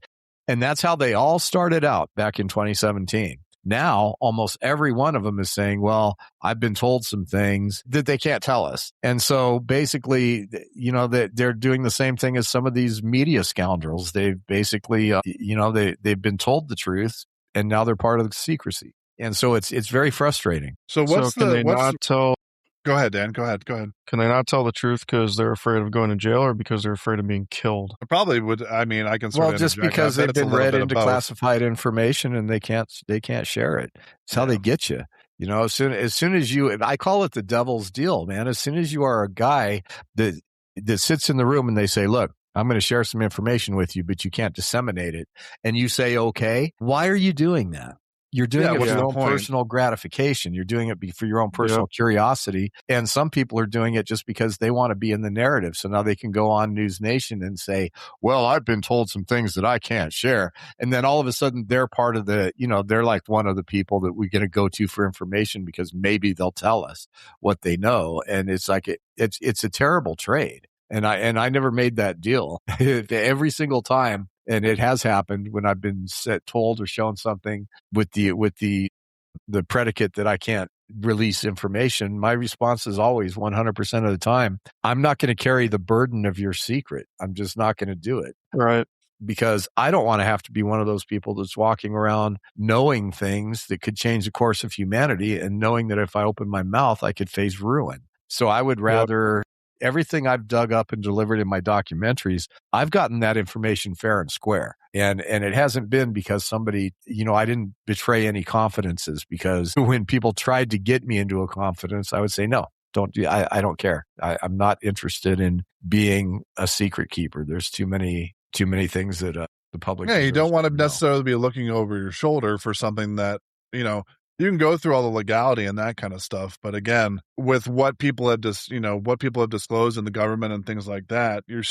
And that's how they all started out back in 2017. Now, almost every one of them is saying, well, I've been told some things that they can't tell us. And so basically, they're doing the same thing as some of these media scoundrels. They've basically, they've been told the truth, and now they're part of the secrecy. And so it's very frustrating. So not tell? Go ahead, Dan. Go ahead. Can they not tell the truth because they're afraid of going to jail, or because they're afraid of being killed? I probably would. I mean, I can Well, just because they've been read into classified information and they can't share it. It's how they get you. As soon as you, I call it the devil's deal, man. As soon as you are a guy that sits in the room and they say, look, I'm going to share some information with you, but you can't disseminate it. And you say, okay, why are you doing that? You're doing it for your own personal gratification. You're doing it for your own personal curiosity. And some people are doing it just because they want to be in the narrative. So now they can go on News Nation and say, well, I've been told some things that I can't share. And then all of a sudden they're part of they're like one of the people that we're going to go to for information because maybe they'll tell us what they know. And it's like, it's a terrible trade. And I never made that deal. Every single time. And it has happened when I've been told or shown something with the predicate that I can't release information. My response is always 100% of the time, I'm not going to carry the burden of your secret. I'm just not going to do it. Right. Because I don't want to have to be one of those people that's walking around knowing things that could change the course of humanity and knowing that if I open my mouth, I could face ruin. So I would rather... Everything I've dug up and delivered in my documentaries, I've gotten that information fair and square. And it hasn't been because somebody, I didn't betray any confidences, because when people tried to get me into a confidence, I would say, no, I don't care. I'm not interested in being a secret keeper. There's too many things that the public. Yeah, you don't want to necessarily be looking over your shoulder for something that, you can go through all the legality and that kind of stuff. But again, with what people have disclosed in the government and things like that, do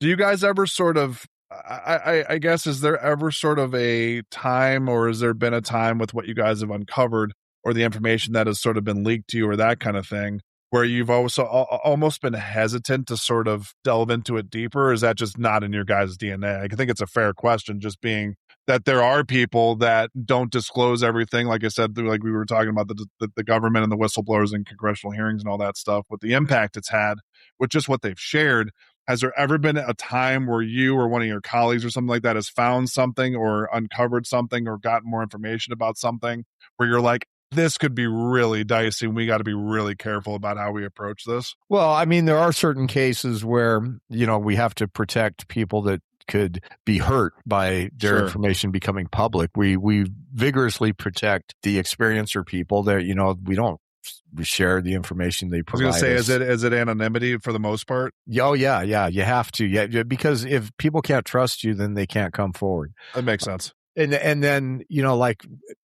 you guys ever sort of, I guess, is there ever sort of a time, or has there been a time with what you guys have uncovered or the information that has sort of been leaked to you or that kind of thing, where you've also almost been hesitant to sort of delve into it deeper? Or is that just not in your guys' DNA? I think it's a fair question, just being that there are people that don't disclose everything. Like I said, like we were talking about the government and the whistleblowers and congressional hearings and all that stuff, with the impact it's had with just what they've shared. Has there ever been a time where you or one of your colleagues or something like that has found something or uncovered something or gotten more information about something where you're like, this could be really dicey and we got to be really careful about how we approach this? Well, I mean, there are certain cases where, we have to protect people that could be hurt by their information becoming public. We vigorously protect the experiencer people that, we don't share the information they provide. I was going to say, is it anonymity for the most part? Oh, yeah. You have to. Yeah, because if people can't trust you, then they can't come forward. That makes sense. And then,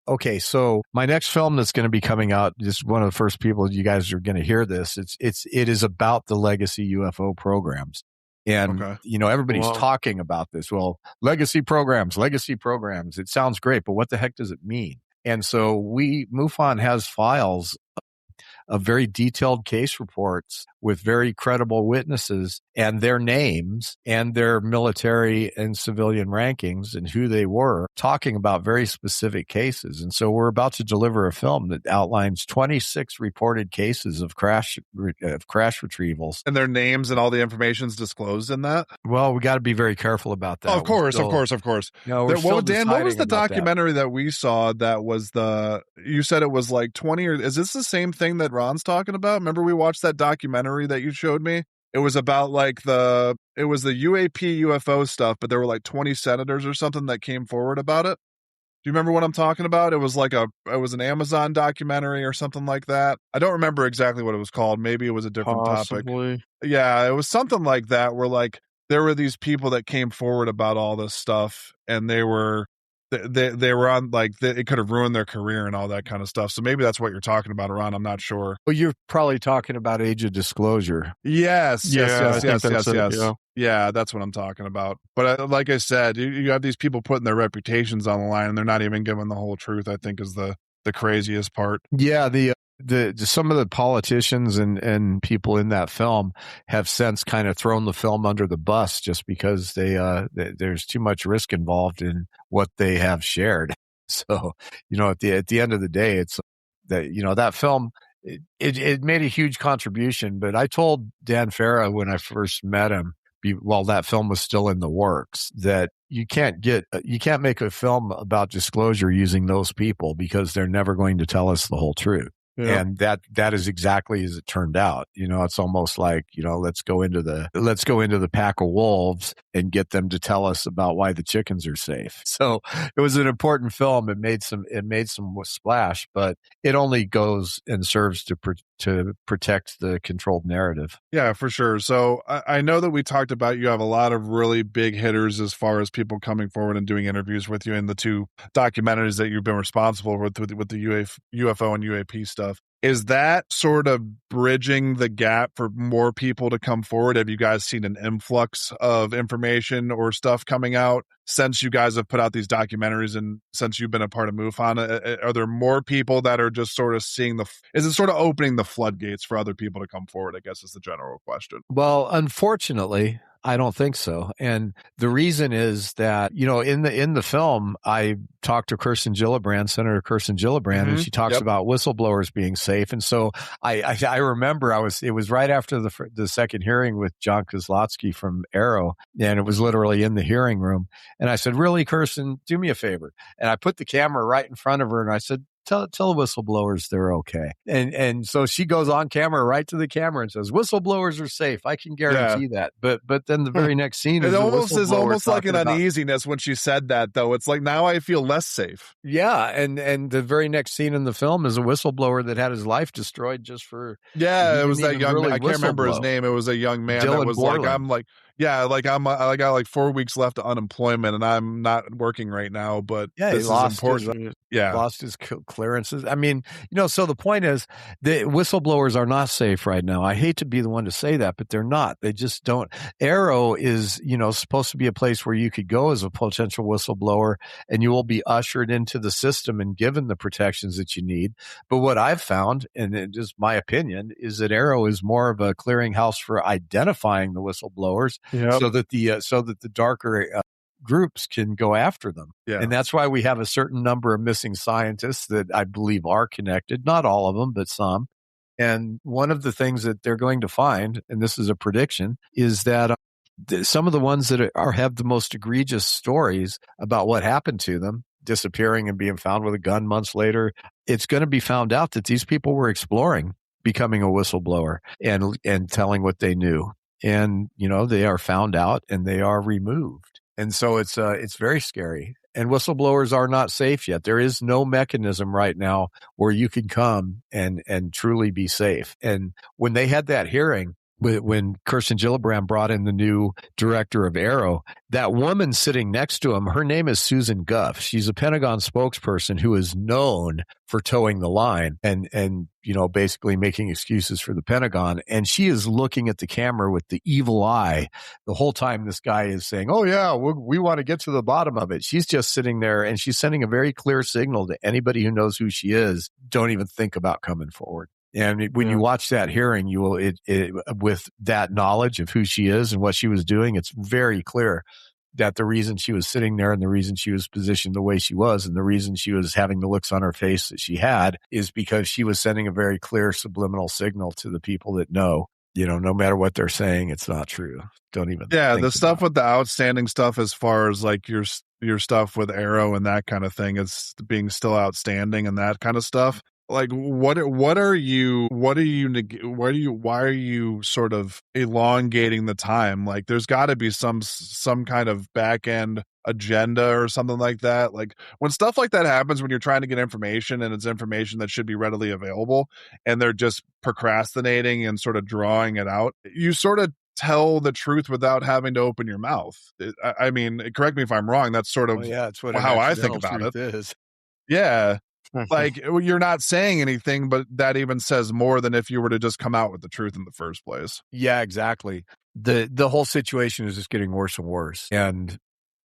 okay, so my next film that's going to be coming out, just one of the first people you guys are going to hear this. It is about the legacy UFO programs. And, everybody's talking about this. Well, legacy programs. It sounds great, but what the heck does it mean? And so MUFON has files of very detailed case reports with very credible witnesses and their names and their military and civilian rankings and who they were, talking about very specific cases. And so we're about to deliver a film that outlines 26 reported cases of crash retrievals. And their names and all the information is disclosed in that? Well, we got to be very careful about that. Oh, of course. No, Dan, what was the documentary that we saw that was you said it was like 20, or is this the same thing that Ron's talking about? Remember we watched that documentary that you showed me? It was about the UAP UFO stuff, but there were like 20 senators or something that came forward about it. Do you remember what I'm talking about? It was an Amazon documentary or something like that. I don't remember exactly what it was called. Maybe it was a different topic. Yeah, it was something like that, where there were these people that came forward about all this stuff, and they were on it could have ruined their career and all that kind of stuff. So maybe that's what you're talking about, Ron. I'm not sure. Well, you're probably talking about age of disclosure. Yes. Yeah, that's what I'm talking about. But like I said, you have these people putting their reputations on the line, and they're not even giving the whole truth, I think, is the craziest part. Yeah, some of the politicians and people in that film have since kind of thrown the film under the bus just because there's too much risk involved in what they have shared. So, at the end of the day, it's that, that film, it made a huge contribution. But I told Dan Farah when I first met him, while that film was still in the works, that you can't make a film about disclosure using those people because they're never going to tell us the whole truth. Yeah. And that is exactly as it turned out. It's almost like, let's go into the pack of wolves and get them to tell us about why the chickens are safe. So it was an important film. It made some splash, but it only goes and serves to protect the controlled narrative. Yeah, for sure. So I know that we talked about, you have a lot of really big hitters as far as people coming forward and doing interviews with you in the two documentaries that you've been responsible with the UFO and UAP stuff. Is that sort of bridging the gap for more people to come forward? Have you guys seen an influx of information or stuff coming out since you guys have put out these documentaries and since you've been a part of MUFON? Are there more people that are just sort of is it sort of opening the floodgates for other people to come forward, I guess is the general question? Well, unfortunately, I don't think so. And the reason is that, in the film, I talked to Senator Kirsten Gillibrand, and she talks about whistleblowers being safe. And so I remember it was right after the second hearing with John Kozlowski from Arrow, and it was literally in the hearing room. And I said, really, Kirsten, do me a favor. And I put the camera right in front of her and I said, Tell the whistleblowers they're okay. And so she goes on camera right to the camera and says, whistleblowers are safe. I can guarantee that. But then the very next scene is almost like an uneasiness when she said that, though. It's like, now I feel less safe. Yeah. And the very next scene in the film is a whistleblower that had his life destroyed just for. Yeah, it was that young man. I can't remember his name. It was a young man Dylan that was Borland. like, I'm like, yeah, like I got like 4 weeks left of unemployment and I'm not working right now, but this is important. Lost his clearances. I mean, so the point is the whistleblowers are not safe right now. I hate to be the one to say that, but they're not. They just don't. Arrow is, supposed to be a place where you could go as a potential whistleblower and you will be ushered into the system and given the protections that you need. But what I've found, and it is my opinion, is that Arrow is more of a clearinghouse for identifying the whistleblowers. Yep. So that the darker groups can go after them. Yeah. And that's why we have a certain number of missing scientists that I believe are connected, not all of them, but some. And one of the things that they're going to find, and this is a prediction, is that some of the ones that have the most egregious stories about what happened to them, disappearing and being found with a gun months later, it's going to be found out that these people were exploring becoming a whistleblower and telling what they knew. And, they are found out and they are removed. And so it's very scary. And whistleblowers are not safe yet. There is no mechanism right now where you can come and truly be safe. And when they had that hearing, when Kirsten Gillibrand brought in the new director of Arrow, that woman sitting next to him, her name is Susan Guff. She's a Pentagon spokesperson who is known for towing the line and basically making excuses for the Pentagon. And she is looking at the camera with the evil eye the whole time this guy is saying, oh, yeah, we want to get to the bottom of it. She's just sitting there and she's sending a very clear signal to anybody who knows who she is. Don't even think about coming forward. And when you watch that hearing, you will, with that knowledge of who she is and what she was doing, it's very clear that the reason she was sitting there and the reason she was positioned the way she was and the reason she was having the looks on her face that she had is because she was sending a very clear subliminal signal to the people that know, no matter what they're saying, it's not true. Don't even. Yeah. The stuff with the outstanding stuff, as far as like your stuff with Arrow and that kind of thing, is being still outstanding and that kind of stuff. Like, why are you sort of elongating the time? Like, there's got to be some kind of back end agenda or something like that. Like, when stuff like that happens, when you're trying to get information and it's information that should be readily available and they're just procrastinating and sort of drawing it out, you sort of tell the truth without having to open your mouth. I mean, correct me if I'm wrong. That's sort of that's what how I think about it. Is. Yeah. Like, you're not saying anything, but that even says more than if you were to just come out with the truth in the first place. Yeah, exactly. The whole situation is just getting worse and worse. And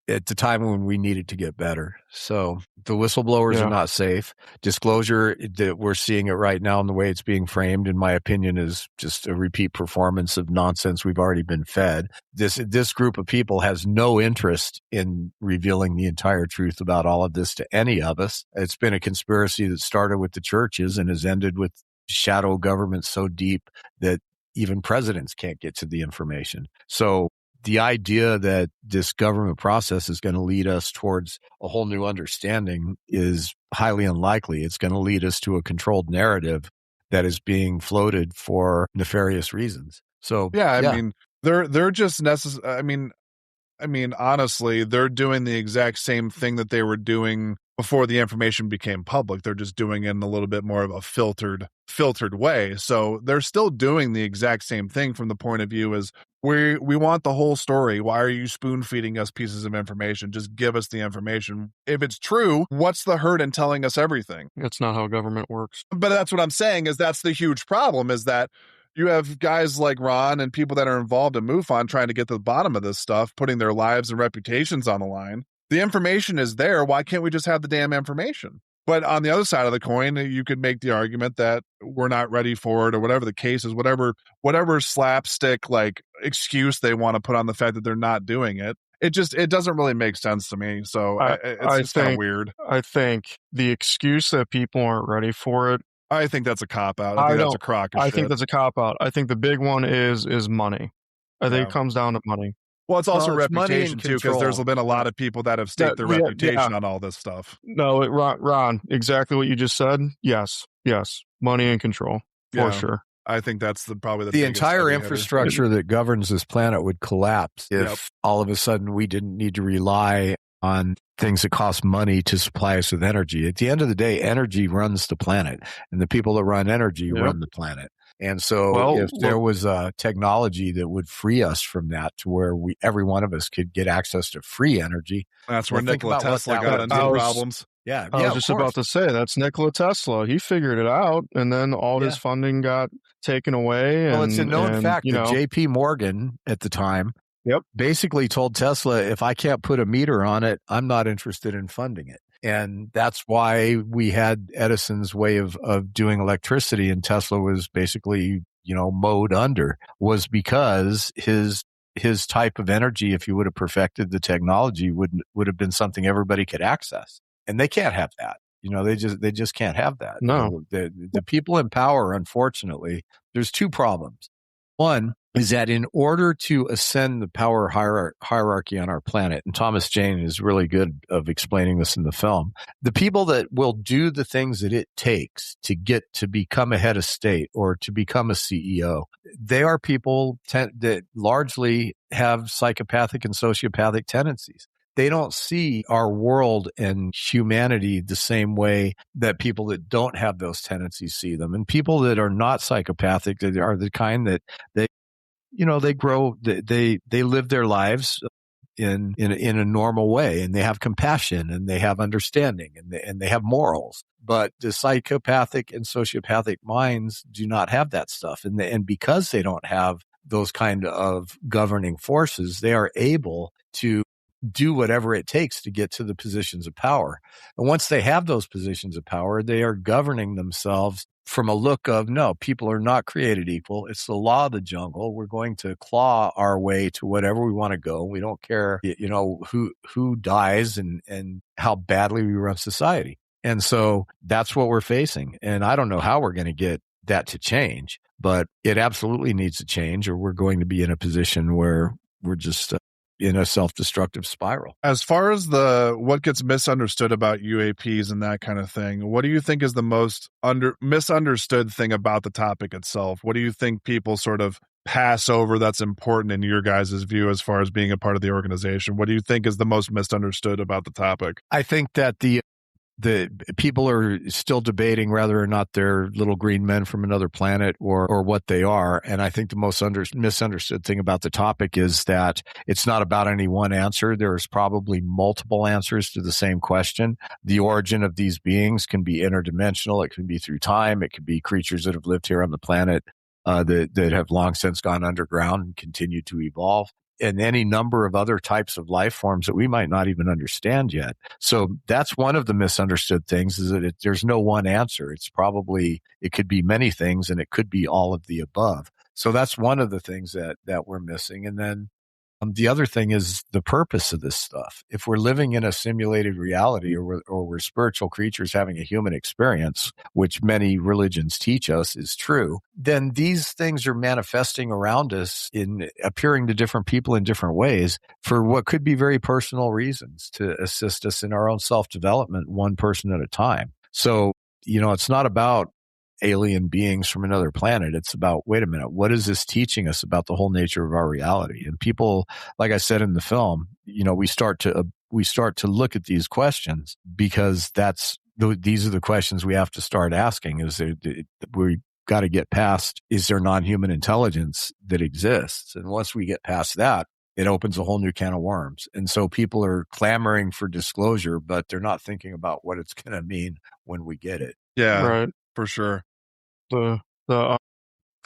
at the time when we needed to get better. So the whistleblowers are not safe. Disclosure that we're seeing it right now in the way it's being framed, in my opinion, is just a repeat performance of nonsense we've already been fed. This group of people has no interest in revealing the entire truth about all of this to any of us. It's been a conspiracy that started with the churches and has ended with shadow government so deep that even presidents can't get to the information. So the idea that this government process is going to lead us towards a whole new understanding is highly unlikely. It's going to lead us to a controlled narrative that is being floated for nefarious reasons. So I mean, they're just necessary. I mean, honestly, they're doing the exact same thing that they were doing before the information became public. They're just doing it in a little bit more of a filtered way. So they're still doing the exact same thing from the point of view as we want the whole story. Why are you spoon feeding us pieces of information? Just give us the information. If it's true, what's the hurt in telling us everything? That's not how government works. But that's what I'm saying, is that's the huge problem, is that you have guys like Ron and people that are involved in MUFON trying to get to the bottom of this stuff, putting their lives and reputations on the line. The information is there. Why can't we just have the damn information? But on the other side of the coin, you could make the argument that we're not ready for it, or whatever the case is, whatever slapstick like excuse they want to put on the fact that they're not doing it. It doesn't really make sense to me. So it's just kind of weird. I think the excuse that people aren't ready for it, I think that's a cop-out. I think that's a crock of shit. I think that's a cop-out. I think the big one is money. I think it comes down to money. Well, it's also reputation, too, because there's been a lot of people that have staked their reputation on all this stuff. No, Ron, exactly what you just said. Yes. Money and control, for sure. I think that's probably the entire infrastructure that governs this planet would collapse if all of a sudden we didn't need to rely on things that cost money to supply us with energy. At the end of the day, energy runs the planet, and the people that run energy run the planet. And so if there was a technology that would free us from that, to where every one of us could get access to free energy. That's where Nikola Tesla got into problems. I was just about to say, that's Nikola Tesla. He figured it out, and then all his funding got taken away. Well, it's a known fact that J.P. Morgan at the time basically told Tesla, if I can't put a meter on it, I'm not interested in funding it. And that's why we had Edison's way of doing electricity, and Tesla was basically, mowed under, was because his type of energy, if he would have perfected the technology, would have been something everybody could access. And they can't have that. They just can't have that. No. The people in power, unfortunately, there's two problems. One is that in order to ascend the power hierarchy on our planet, and Thomas Jane is really good of explaining this in the film, the people that will do the things that it takes to get to become a head of state or to become a CEO, they are people that largely have psychopathic and sociopathic tendencies. They don't see our world and humanity the same way that people that don't have those tendencies see them. And people that are not psychopathic, they are the kind that they grow, they live their lives in a normal way, and they have compassion, and they have understanding, and they have morals. But the psychopathic and sociopathic minds do not have that stuff. And because they don't have those kind of governing forces, they are able to do whatever it takes to get to the positions of power. And once they have those positions of power, they are governing themselves from a look of, no, people are not created equal. It's the law of the jungle. We're going to claw our way to whatever we want to go. We don't care, who dies and how badly we run society. And so that's what we're facing. And I don't know how we're going to get that to change, but it absolutely needs to change, or we're going to be in a position where we're just in a self-destructive spiral. As far as what gets misunderstood about UAPs and that kind of thing, what do you think is the most misunderstood thing about the topic itself? What do you think people sort of pass over that's important in your guys' view as far as being a part of the organization? What do you think is the most misunderstood about the topic? I think that the people are still debating whether or not they're little green men from another planet or what they are. And I think the most misunderstood thing about the topic is that it's not about any one answer. There's probably multiple answers to the same question. The origin of these beings can be interdimensional. It can be through time. It could be creatures that have lived here on the planet that have long since gone underground and continue to evolve. and any number of other types of life forms that we might not even understand yet. So that's one of the misunderstood things, is that there's no one answer. It could be many things, and it could be all of the above. So that's one of the things that we're missing. And then the other thing is the purpose of this stuff. If we're living in a simulated reality, or we're spiritual creatures having a human experience, which many religions teach us is true, then these things are manifesting around us, in appearing to different people in different ways for what could be very personal reasons, to assist us in our own self-development, one person at a time. So, it's not about alien beings from another planet. It's about, wait a minute, what is this teaching us about the whole nature of our reality? And people, like I said in the film, we start to look at these questions, because these are the questions we have to start asking. We got to get past, is there non-human intelligence that exists? And once we get past that, it opens a whole new can of worms. And so people are clamoring for disclosure, but they're not thinking about what it's going to mean when we get it. Yeah, Right. for sure. The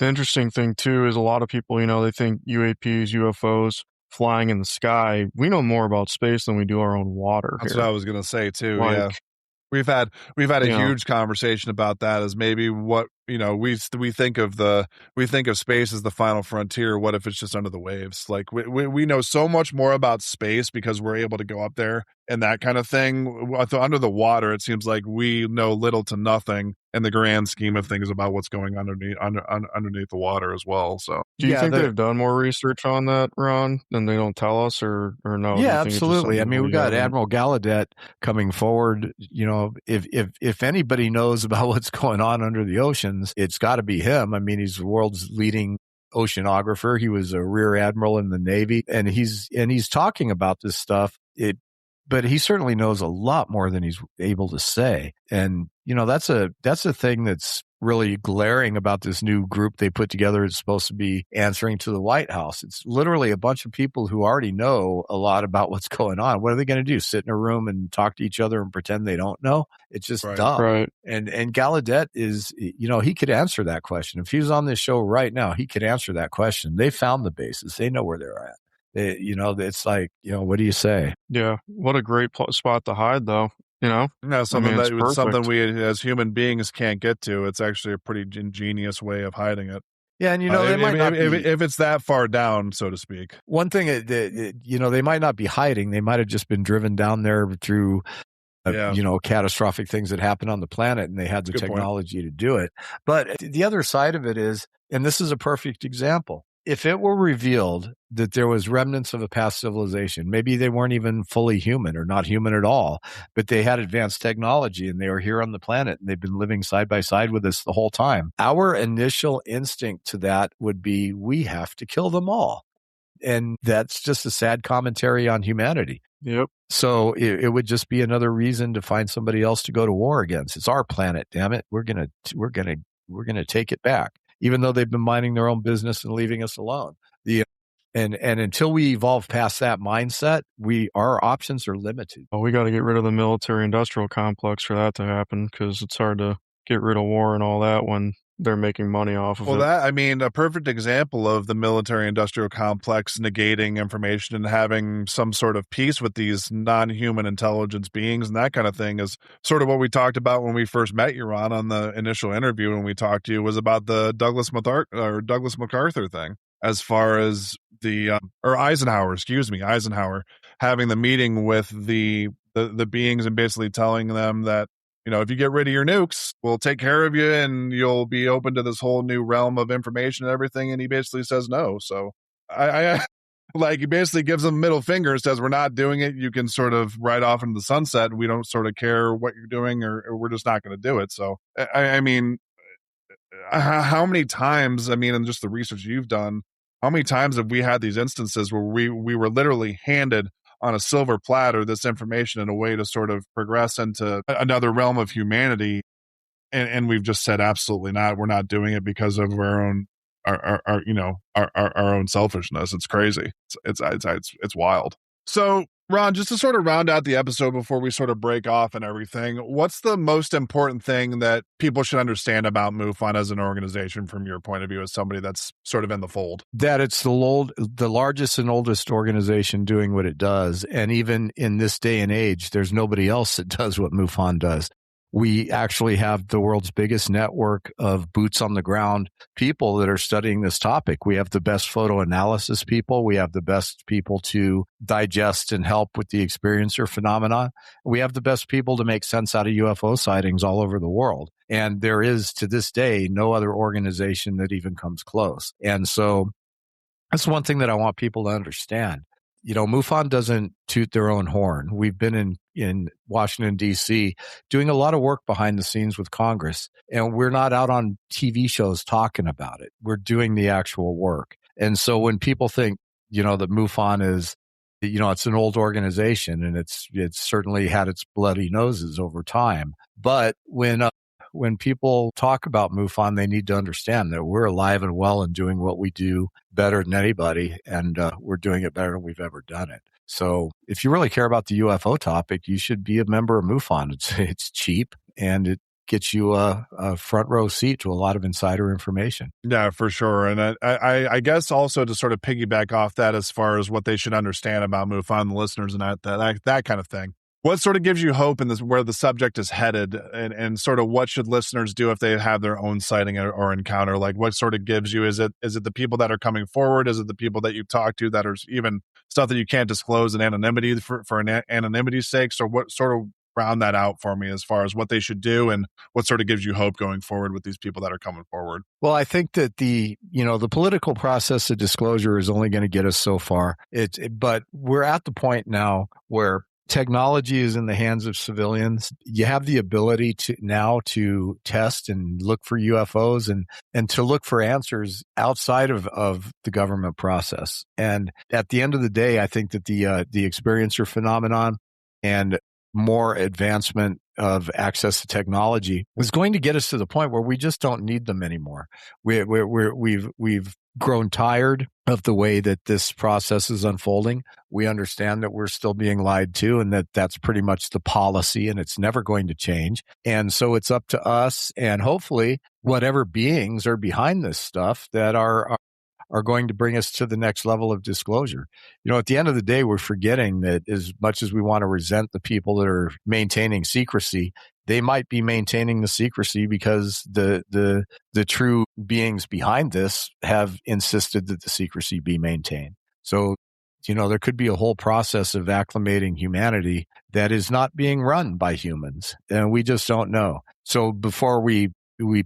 interesting thing too is a lot of people, they think UAPs, UFOs flying in the sky. We know more about space than we do our own water. That's here. what I was going to say too. Like, yeah. We've had a huge conversation about that, as maybe what, we think of space as the final frontier. What if it's just under the waves? Like we know so much more about space because we're able to go up there and that kind of thing. Under the water, it seems like we know little to nothing in the grand scheme of things about what's going underneath the water as well. So, do you think they've done more research on that, Ron, and they don't tell us, or no? Yeah, absolutely. I mean, we've got Admiral Gallaudet coming forward. If anybody knows about what's going on under the oceans, it's got to be him. I mean, he's the world's leading oceanographer. He was a rear admiral in the Navy, and he's talking about this stuff. But he certainly knows a lot more than he's able to say. And, that's a thing that's really glaring about this new group they put together. It's supposed to be answering to the White House. It's literally a bunch of people who already know a lot about what's going on. What are they going to do? Sit in a room and talk to each other and pretend they don't know? It's just dumb. Right. And Gallaudet is, he could answer that question. If he was on this show right now, he could answer that question. They found the bases. They know where they're at. It's like, what do you say? Yeah. What a great spot to hide, though. Something we as human beings can't get to. It's actually a pretty ingenious way of hiding it. Yeah, and they might not if it's that far down, so to speak. One thing they might not be hiding. They might have just been driven down there through catastrophic things that happen on the planet, and they had the technology to do it. But the other side of it is, and this is a perfect example, if it were revealed that there was remnants of a past civilization, maybe they weren't even fully human or not human at all, but they had advanced technology and they were here on the planet and they've been living side by side with us the whole time, our initial instinct to that would be, we have to kill them all. And that's just a sad commentary on humanity. Yep. So it would just be another reason to find somebody else to go to war against. It's our planet, damn it. We're gonna take it back, even though they've been minding their own business and leaving us alone. And until we evolve past that mindset, our options are limited. Well, we got to get rid of the military-industrial complex for that to happen, because it's hard to get rid of war and all that when they're making money off of it. Well, a perfect example of the military-industrial complex negating information and having some sort of peace with these non-human intelligence beings and that kind of thing is sort of what we talked about when we first met you, Ron, on the initial interview when we talked to you, was about the Douglas MacArthur thing, as far as Eisenhower having the meeting with the beings and basically telling them that, if you get rid of your nukes, we'll take care of you and you'll be open to this whole new realm of information and everything. And he basically says no. So I he basically gives them a middle finger and says, we're not doing it. You can sort of ride off into the sunset. We don't sort of care what you're doing, or we're just not going to do it. So, how many times, in just the research you've done, how many times have we had these instances where we were literally handed on a silver platter this information in a way to sort of progress into another realm of humanity, and we've just said absolutely not. We're not doing it because of our own selfishness. It's crazy. It's wild. So Ron, just to sort of round out the episode before we sort of break off and everything, what's the most important thing that people should understand about MUFON as an organization from your point of view as somebody that's sort of in the fold? That it's the largest and oldest organization doing what it does. And even in this day and age, there's nobody else that does what MUFON does. We actually have the world's biggest network of boots on the ground people that are studying this topic. We have the best photo analysis people. We have the best people to digest and help with the experiencer phenomenon. We have the best people to make sense out of UFO sightings all over the world. And there is, to this day, no other organization that even comes close. And so that's one thing that I want people to understand. You know, MUFON doesn't toot their own horn. We've been in Washington, D.C., doing a lot of work behind the scenes with Congress, and we're not out on TV shows talking about it. We're doing the actual work. And so when people think, you know, that MUFON is, you know, it's an old organization and it's certainly had its bloody noses over time. But when people talk about MUFON, they need to understand that we're alive and well and doing what we do better than anybody, and we're doing it better than we've ever done it. So if you really care about the UFO topic, you should be a member of MUFON. It's cheap, and it gets you a front row seat to a lot of insider information. Yeah, for sure. And I guess also to sort of piggyback off that as far as what they should understand about MUFON, the listeners, and that kind of thing. What sort of gives you hope in this, where the subject is headed, and sort of what should listeners do if they have their own sighting or encounter? Like, what sort of gives you, is it the people that are coming forward? Is it the people that you talk to that are even stuff that you can't disclose in anonymity for anonymity's sake? So what sort of round that out for me as far as what they should do and what sort of gives you hope going forward with these people that are coming forward? Well, I think that the political process of disclosure is only going to get us so far. But we're at the point now where technology is in the hands of civilians. You have the ability to test and look for UFOs and to look for answers outside of the government process. And at the end of the day, I think that the experiencer phenomenon and more advancement of access to technology is going to get us to the point where we just don't need them anymore. We've grown tired of the way that this process is unfolding. We understand that we're still being lied to, and that's pretty much the policy, and it's never going to change. And so it's up to us, and hopefully whatever beings are behind this stuff that are going to bring us to the next level of disclosure. You know, at the end of the day, we're forgetting that as much as we want to resent the people that are maintaining secrecy, they might be maintaining the secrecy because the true beings behind this have insisted that the secrecy be maintained. So, you know, there could be a whole process of acclimating humanity that is not being run by humans, and we just don't know. So before we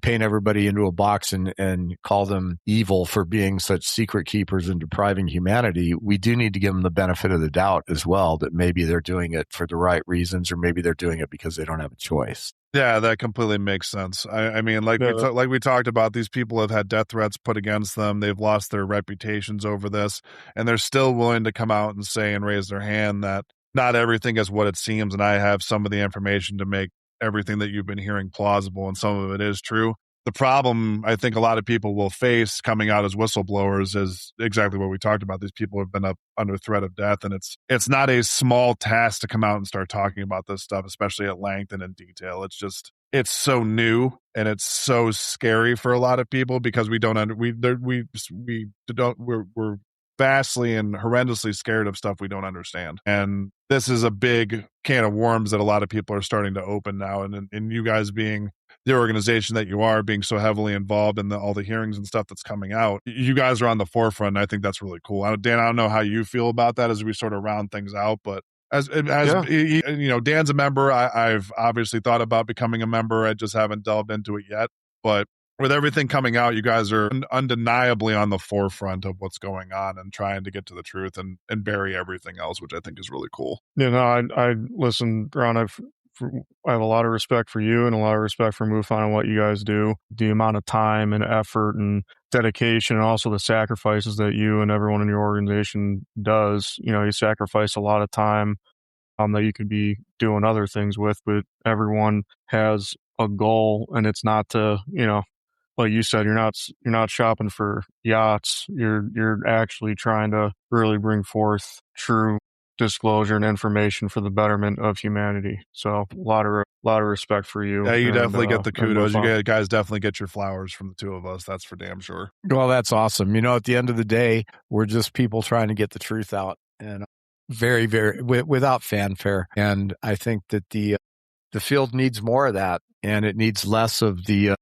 paint everybody into a box and call them evil for being such secret keepers and depriving humanity, we do need to give them the benefit of the doubt as well, that maybe they're doing it for the right reasons, or maybe they're doing it because they don't have a choice. Yeah, that completely makes sense. I mean, like we talked about, these people have had death threats put against them. They've lost their reputations over this, and they're still willing to come out and say and raise their hand that not everything is what it seems, and I have some of the information to make everything that you've been hearing plausible, and some of it is true. The problem I think a lot of people will face coming out as whistleblowers is exactly what we talked about. These people have been up under threat of death, and it's not a small task to come out and start talking about this stuff, especially at length and in detail. It's so new, and it's so scary for a lot of people because we're vastly and horrendously scared of stuff we don't understand. And this is a big can of worms that a lot of people are starting to open now. And you guys being the organization that you are, being so heavily involved in all the hearings and stuff that's coming out, you guys are on the forefront. And I think that's really cool. Dan, I don't know how you feel about that as we sort of round things out, but as you know, Dan's a member. I've obviously thought about becoming a member. I just haven't delved into it yet. But with everything coming out, you guys are undeniably on the forefront of what's going on and trying to get to the truth and bury everything else, which I think is really cool. Yeah, no, I listen, Ron. I have a lot of respect for you and a lot of respect for MUFON and what you guys do. The amount of time and effort and dedication, and also the sacrifices that you and everyone in your organization does. You know, you sacrifice a lot of time that you could be doing other things with, but everyone has a goal, and it's not to, you know, like you said, you're not shopping for yachts. You're actually trying to really bring forth true disclosure and information for the betterment of humanity. So a lot of respect for you. Yeah, you and, definitely get the kudos. MUFON. You guys definitely get your flowers from the two of us. That's for damn sure. Well, that's awesome. At the end of the day, we're just people trying to get the truth out, and very, very without fanfare. And I think that the field needs more of that, and it needs less of the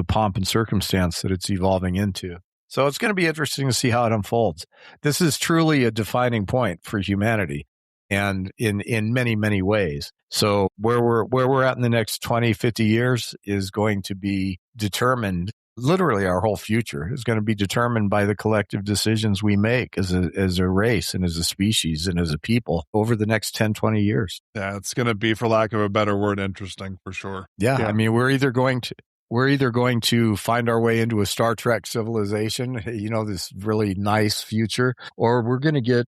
pomp and circumstance that it's evolving into. So it's going to be interesting to see how it unfolds. This is truly a defining point for humanity, and in many, many ways. So where we're at in the next 20, 50 years is going to be determined. Literally, our whole future is going to be determined by the collective decisions we make as a race and as a species and as a people over the next 10, 20 years. Yeah, it's going to be, for lack of a better word, interesting for sure. Yeah. I mean, we're either going to find our way into a Star Trek civilization, this really nice future, or we're going to get,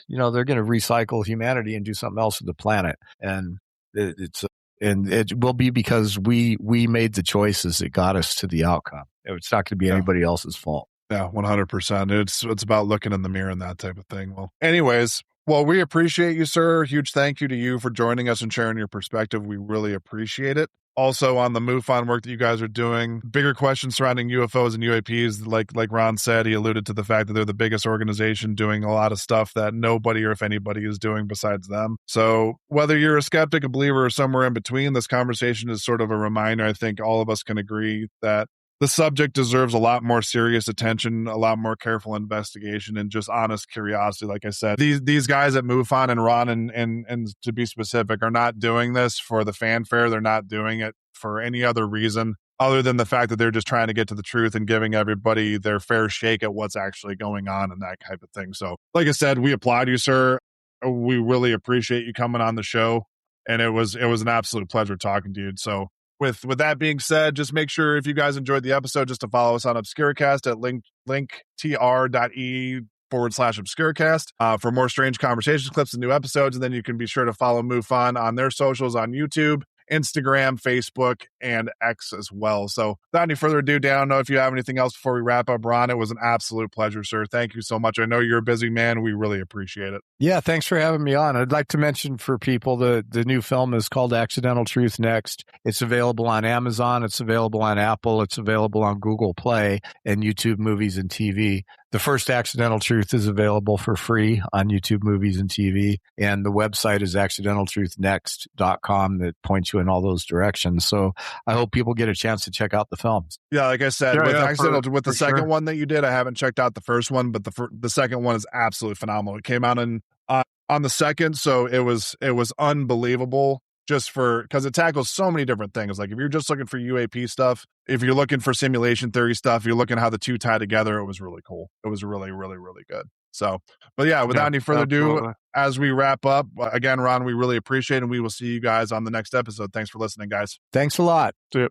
they're going to recycle humanity and do something else with the planet. And it will be because we made the choices that got us to the outcome. It's not going to be anybody else's fault. Yeah, 100%. It's about looking in the mirror and that type of thing. Well, anyways, we appreciate you, sir. Huge thank you to you for joining us and sharing your perspective. We really appreciate it. Also, on the MUFON work that you guys are doing, bigger questions surrounding UFOs and UAPs. Like Ron said, he alluded to the fact that they're the biggest organization doing a lot of stuff that nobody, or if anybody, is doing besides them. So whether you're a skeptic, a believer, or somewhere in between, this conversation is sort of a reminder. I think all of us can agree that the subject deserves a lot more serious attention, a lot more careful investigation, and just honest curiosity. Like I said, these guys at MUFON and Ron and to be specific, are not doing this for the fanfare. They're not doing it for any other reason other than the fact that they're just trying to get to the truth and giving everybody their fair shake at what's actually going on and that type of thing. So, like I said, we applaud you, sir. We really appreciate you coming on the show, and it was an absolute pleasure talking to you. So, with that being said, just make sure, if you guys enjoyed the episode, just to follow us on Obscurecast at linktr.ee/Obscurecast for more strange conversations, clips, and new episodes. And then you can be sure to follow MUFON on their socials on YouTube, Instagram, Facebook, and X as well. So without any further ado, Dan, I don't know if you have anything else before we wrap up. Ron, it was an absolute pleasure, sir. Thank you so much. I know you're a busy man. We really appreciate it. Yeah, thanks for having me on. I'd like to mention for people the new film is called Accidental Truth Next. It's available on Amazon. It's available on Apple. It's available on Google Play and YouTube Movies and TV. The first Accidental Truth is available for free on YouTube Movies and TV. And the website is accidentaltruthnext.com that points you in all those directions. So I hope people get a chance to check out the films. Yeah, like I said, with the second one that you did, I haven't checked out the first one, but the second one is absolutely phenomenal. It came out on the second, so it was unbelievable. Just because it tackles so many different things. Like if you're just looking for UAP stuff, if you're looking for simulation theory stuff, you're looking at how the two tie together. It was really cool. It was really, really, really good. So, but yeah, without any further ado, as we wrap up, again, Ron, we really appreciate it, and we will see you guys on the next episode. Thanks for listening, guys. Thanks a lot. See you.